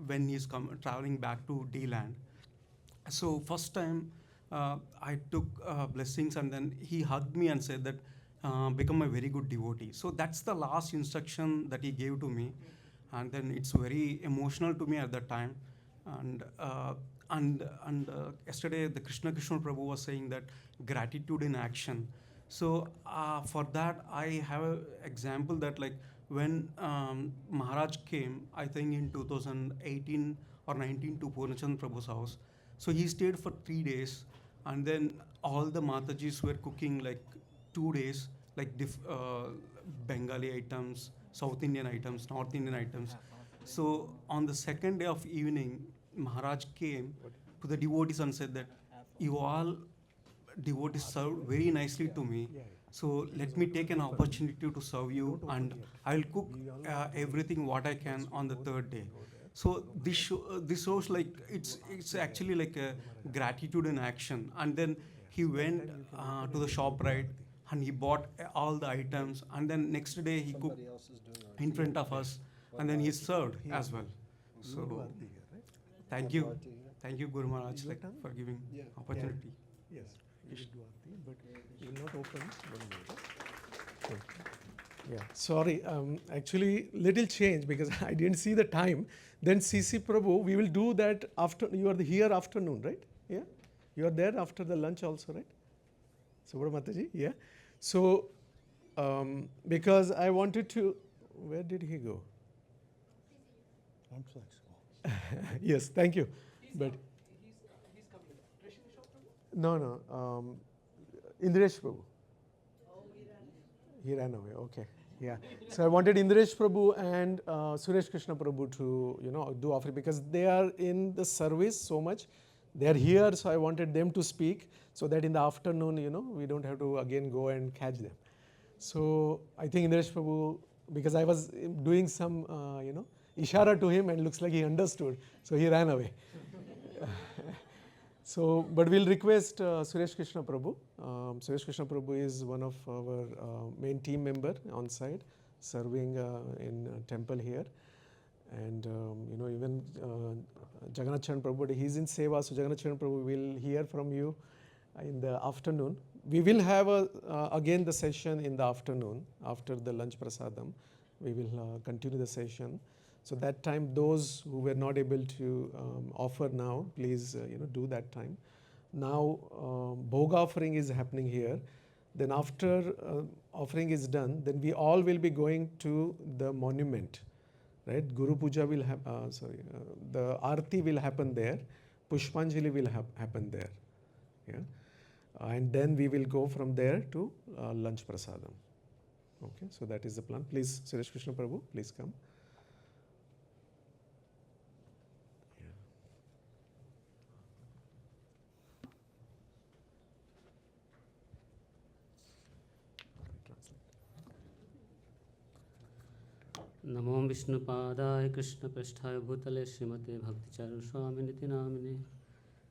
when he's traveling back to DeLand. So first time I took blessings, and then he hugged me and said that become a very good devotee. So that's the last instruction that he gave to me, and then it's very emotional to me at that time. And yesterday the Krishna Prabhu was saying that gratitude in action. So for that I have an example that, like, when Maharaj came, I think in 2018 or 19, to Purnachand Prabhu's house. So he stayed for 3 days, and then all the Matajis were cooking like 2 days, like Bengali items, South Indian items, North Indian items. So on the second day of evening, Maharaj came to the devotees and said that you all devotees served very nicely to me. So let me take an opportunity to serve you, and I'll cook everything what I can on the third day. So this shows like it's actually like a gratitude in action. And then he went to the shop, right, and he bought all the items, and then next day he cooked in front of us, and then he served as well. So thank you, Guru Maharaj, like, for giving opportunity. Yes, you should do Aarti, but you will not open one minute. Okay. Yeah, sorry, actually little change because I didn't see the time. Then CC Prabhu, we will do that after, you are here afternoon, right? Yeah, you are there after the lunch also, right? Subra Mataji, yeah. So, because I wanted to, where did he go? I'm flexible. Yes, thank you. But no, Indiresh Prabhu. He ran away. Okay, yeah. So I wanted Indiresh Prabhu and Suresh Krishna Prabhu to do offering because they are in the service so much. They are here, so I wanted them to speak so that in the afternoon, we don't have to again go and catch them. So I think Indiresh Prabhu, because I was doing some, ishara to him and looks like he understood, so he ran away. So, but we'll request Suresh Krishna Prabhu. Suresh Krishna Prabhu is one of our main team member on site, serving in temple here. And even Jagannath Charan Prabhu, he's in Seva, so Jagannath Charan Prabhu will hear from you in the afternoon. We will have again the session in the afternoon after the lunch prasadam. We will continue the session. So that time, those who were not able to offer now, please do that time. Now, bhog offering is happening here. Then after offering is done, then we all will be going to the monument, right? Guru Puja will the Aarti will happen there. Pushpanjali will happen there. Yeah, and then we will go from there to lunch prasadam. Okay, so that is the plan. Please, Suresh Krishna Prabhu, please come. नमो विष्णुपादाय कृष्णपृष्ठाय भूतले श्रीमते भक्ति चारु स्वामी निति नामिने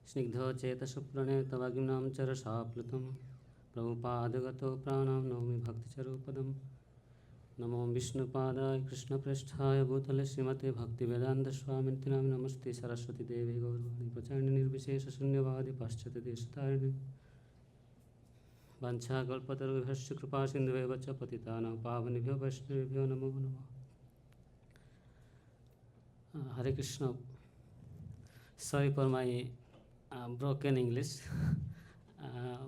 स्निग्धचेतसुप्रणेतवागिनां च रसाप्लुतं प्रभुपादगतो प्राणां नौमि भक्तिचरूपदं नमो विष्णुपादाय कृष्णपृष्ठाय भूतले श्रीमते भक्तिवेदान्त स्वामी निति नामिने नमस्ते सरस्वती देवी गौरवाणी प्रचारिणे निर्विशेषशून्यवादी पाश्चात्यदेशतारिणे वाञ्छाकल्पतरुभ्यश्च कृपासिन्धुभ्यः च पतितानां पावनेभ्यो वैष्णवेभ्यो नमो नमः. Hare Krishna. Sorry for my broken English.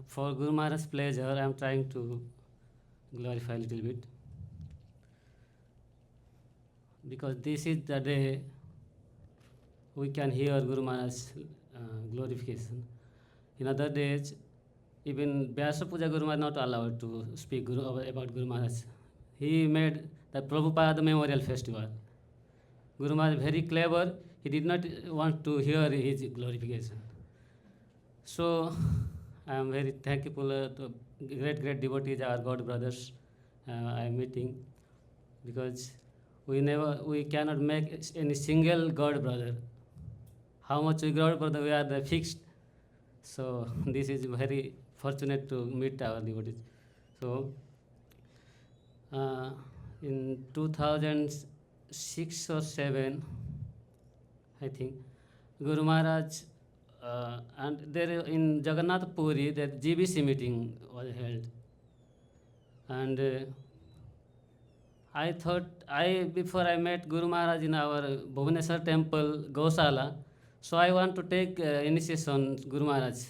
For Guru Maharaj's pleasure, I am trying to glorify a little bit. Because this is the day we can hear Guru Maharaj's glorification. In other days, even Vyasa Puja Guru Maharaj not allowed to speak about Guru Maharaj. He made the Prabhupada Memorial Festival. Guru Maharaj very clever. He did not want to hear his glorification. So I am very thankful to great devotees, our God brothers I am meeting, because we cannot make any single God brother. How much we God brother, we are the fixed. So this is very fortunate to meet our devotees. So in 2006 or 7, I think, Guru Maharaj and there in Jagannath Puri, that GBC meeting was held. And I thought, before I met Guru Maharaj in our Bhubaneswar temple, Gosala, so I want to take initiation Guru Maharaj.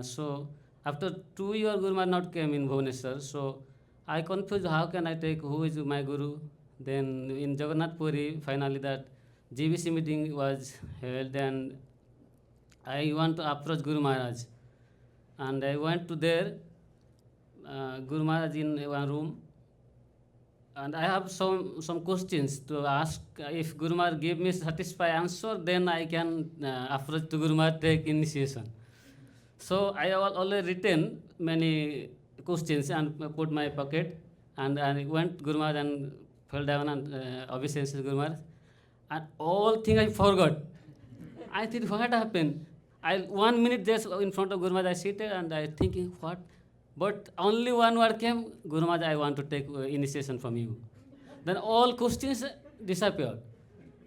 So after 2 years, Guru Maharaj not came in Bhubaneswar, so I confused how can I take, who is my Guru. Then in Jagannath Puri, finally that GBC meeting was held, and I want to approach Guru Maharaj. And I went to there, Guru Maharaj in one room, and I have some questions to ask. If Guru Maharaj give me satisfied answer, then I can approach to Guru Maharaj, take initiation. So I already written many questions and put my pocket, and I went Guru Maharaj and fell down and obeisances Guru Maharaj, and all thing I forgot. I think what happened? 1 minute just in front of Guru Maharaj I seated and I thinking what, but only one word came, Guru Maharaj, I want to take initiation from you. Then all questions disappeared.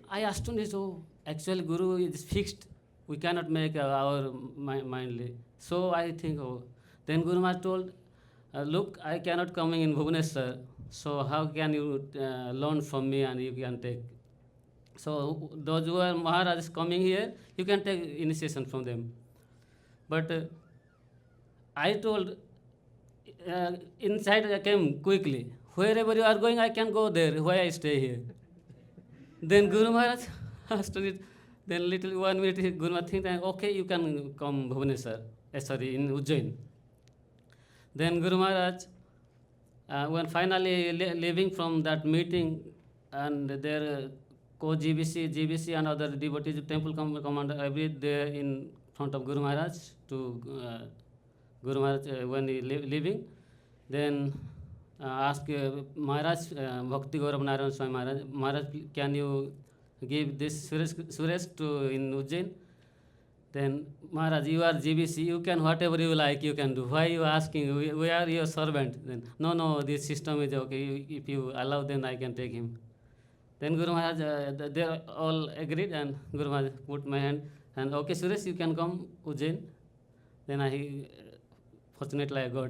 I astonished, oh, actually Guru is fixed. We cannot make our mindly. So I think, oh. Then Guru Maharaj told, look, I cannot come in Bhubaneswar, so how can you learn from me and you can take. So those who are Maharaj coming here, you can take initiation from them. But I told, inside I came quickly. Wherever you are going, I can go there. Why I stay here? Then Guru Maharaj asked it. Then little 1 minute, Guru Maharaj think, okay, you can come Bhubaneswar, in Ujjain. Then Guru Maharaj, when finally leaving from that meeting, and there GBC and other devotees, temple commander, every day in front of Guru Maharaj to Guru Maharaj when he leaving, then ask Maharaj, Bhakti Charu Swami Maharaj, Maharaj, can you give this Suresh to in Ujjain? Then Maharaj, you are GBC, you can whatever you like, you can do. Why you asking? We are your servant. Then no, this system is okay. If you allow, then I can take him. Then Guru Maharaj, they all agreed, and Guru Maharaj put my hand, and okay, Suresh, you can come Ujjain. Then fortunately I got.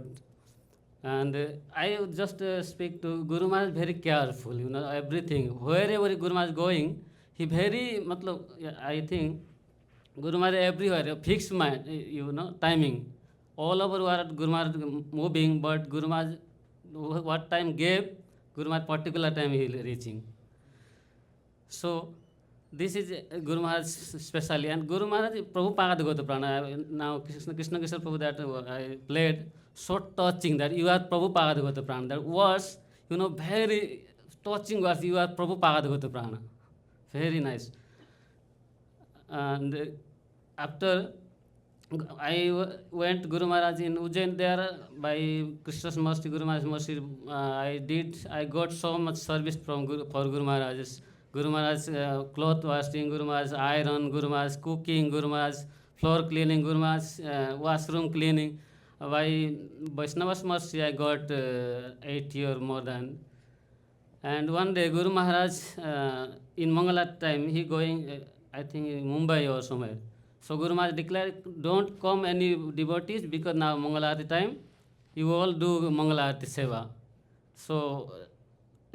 And I just speak to Guru Maharaj very careful, everything. Wherever Guru Maharaj going, he very, I think, Guru Maharaj everywhere, fixed mind, timing. All over world Guru Maharaj moving, but Guru Maharaj, what time gave, Guru Maharaj particular time he reaching. So this is Guru Maharaj specially, and Guru Maharaj Prabhupada Gota Prana. Now Krishna Kishore Prabhu that I played, so touching that you are Prabhupada Gota Prana. That was, very touching was you are Prabhupada Gota Prana. Very nice. And after I went Guru Maharaj in Ujjain, there by Krishna's mercy, Guru Maharaj's mercy, I got so much service from Guru Maharaj. Guru Maharaj cloth washing, Guru Maharaj iron, Guru Maharaj cooking, Guru Maharaj floor cleaning, Guru Maharaj washroom cleaning. By Vaishnava's mercy, I got 8 years more than. And one day Guru Maharaj in Mangala time, he going, I think in Mumbai or somewhere. So Guru Maharaj declared, don't come any devotees because now Mangalarati time, you all do Mangalarati Seva. So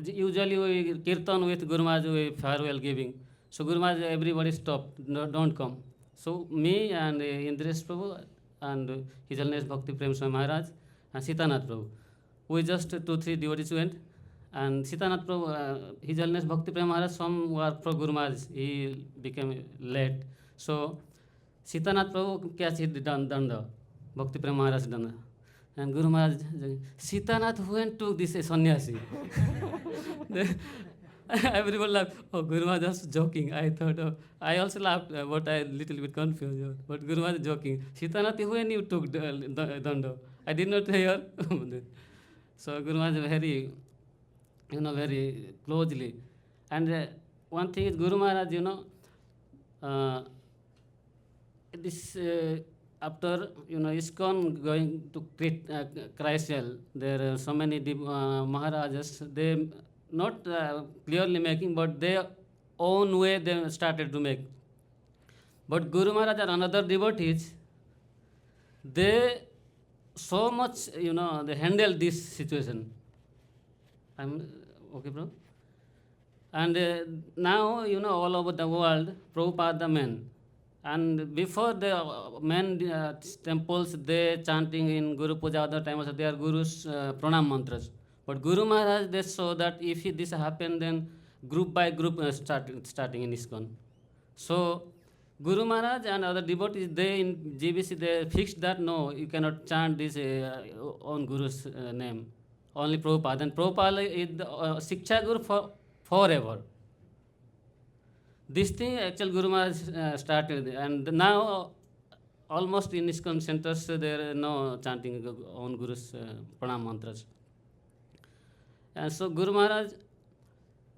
usually we kirtan with Guru Maharaj, we farewell giving. So Guru Maharaj, everybody stop, don't come. So me and Indresh Prabhu and His Holiness Bhakti Prem Swami Maharaj and Sitanath Prabhu, we just 2-3 devotees went. And Sitanath Prabhu, His Holiness Bhakti Prem Maharaj, some were from Guru Maharaj, he became late. So Sitanath Prabhu catch it danda, Bhakti Prem Maharaj danda. And Guru Maharaj, Sitanath went to this sannyasi. Everyone laughed. Oh, Guru Maharaj was joking. I thought, I also laughed, but I little bit confused. But Guru Maharaj joking. Sitanath, when you took danda? I did not hear. So Guru Maharaj very, very closely. And one thing is Guru Maharaj, this after ISKCON going to Christchurch, there are so many Maharajas, they not clearly making, but their own way they started to make. But Guru Maharaj and another devotees, they so much, they handle this situation. I'm okay, bro? And now, all over the world, Prabhupada the man. And before the main temples, they chanting in Guru Puja, other times they are Guru's pranam mantras. But Guru Maharaj, they saw that if this happen, then group by group starting in ISKCON. So Guru Maharaj and other devotees, they in GBC, they fixed that no, you cannot chant this on Guru's name, only Prabhupada. And Prabhupada is the Shiksha Guru for forever. This thing actual Guru Maharaj started, and now almost in ISKCON centers there are no chanting on Guru's pranam mantras. And so Guru Maharaj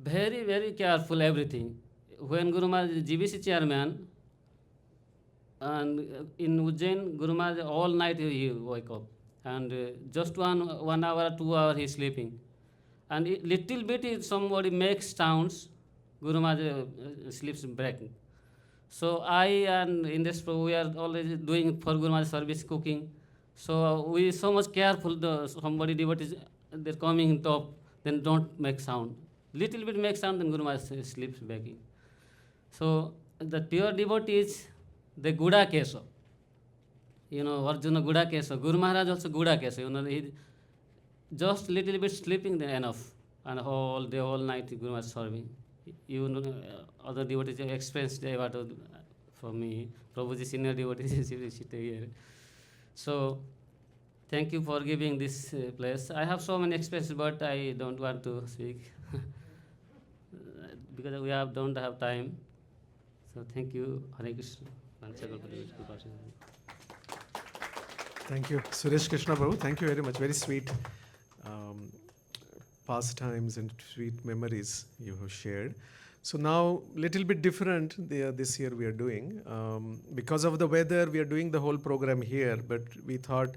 very, very careful everything. When Guru Maharaj is GBC chairman, and in Ujjain, Guru Maharaj all night he wake up, and just 1 hour, 2 hours he sleeping, and little bit if somebody makes sounds, Guru Maharaj sleeps breaking. So I and Indesh Prabhu, we are always doing for Guru Maharaj service cooking. So we so much careful. Somebody devotees they're coming top, then don't make sound. Little bit make sound, then Guru Maharaj sleeps breaking. So the pure devotees, they Guda Kesa. Arjuna Guda Kesa. Guru Maharaj also Guda Kesa. He just little bit sleeping, then enough. And all day, all night, Guru Maharaj serving. Other devotees experienced for me. Prabhuji senior devotees sit here. So thank you for giving this place. I have so many experiences, but I don't want to speak because we don't have time. So thank you, Hare Krishna. Thank you, Suresh Krishna Prabhu. Thank you very much. Very sweet pastimes and sweet memories you have shared. So now, little bit different this year we are doing. Because of the weather, we are doing the whole program here, but we thought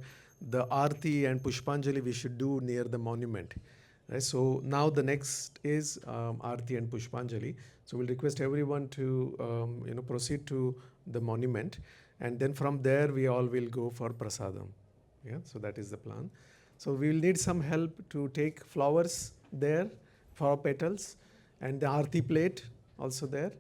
the Aarti and Pushpanjali we should do near the monument. Right? So now the next is Aarti and Pushpanjali. So we'll request everyone to proceed to the monument, and then from there we all will go for prasadam. Yeah, so that is the plan. So we will need some help to take flowers there for petals, and the Aarti plate also there.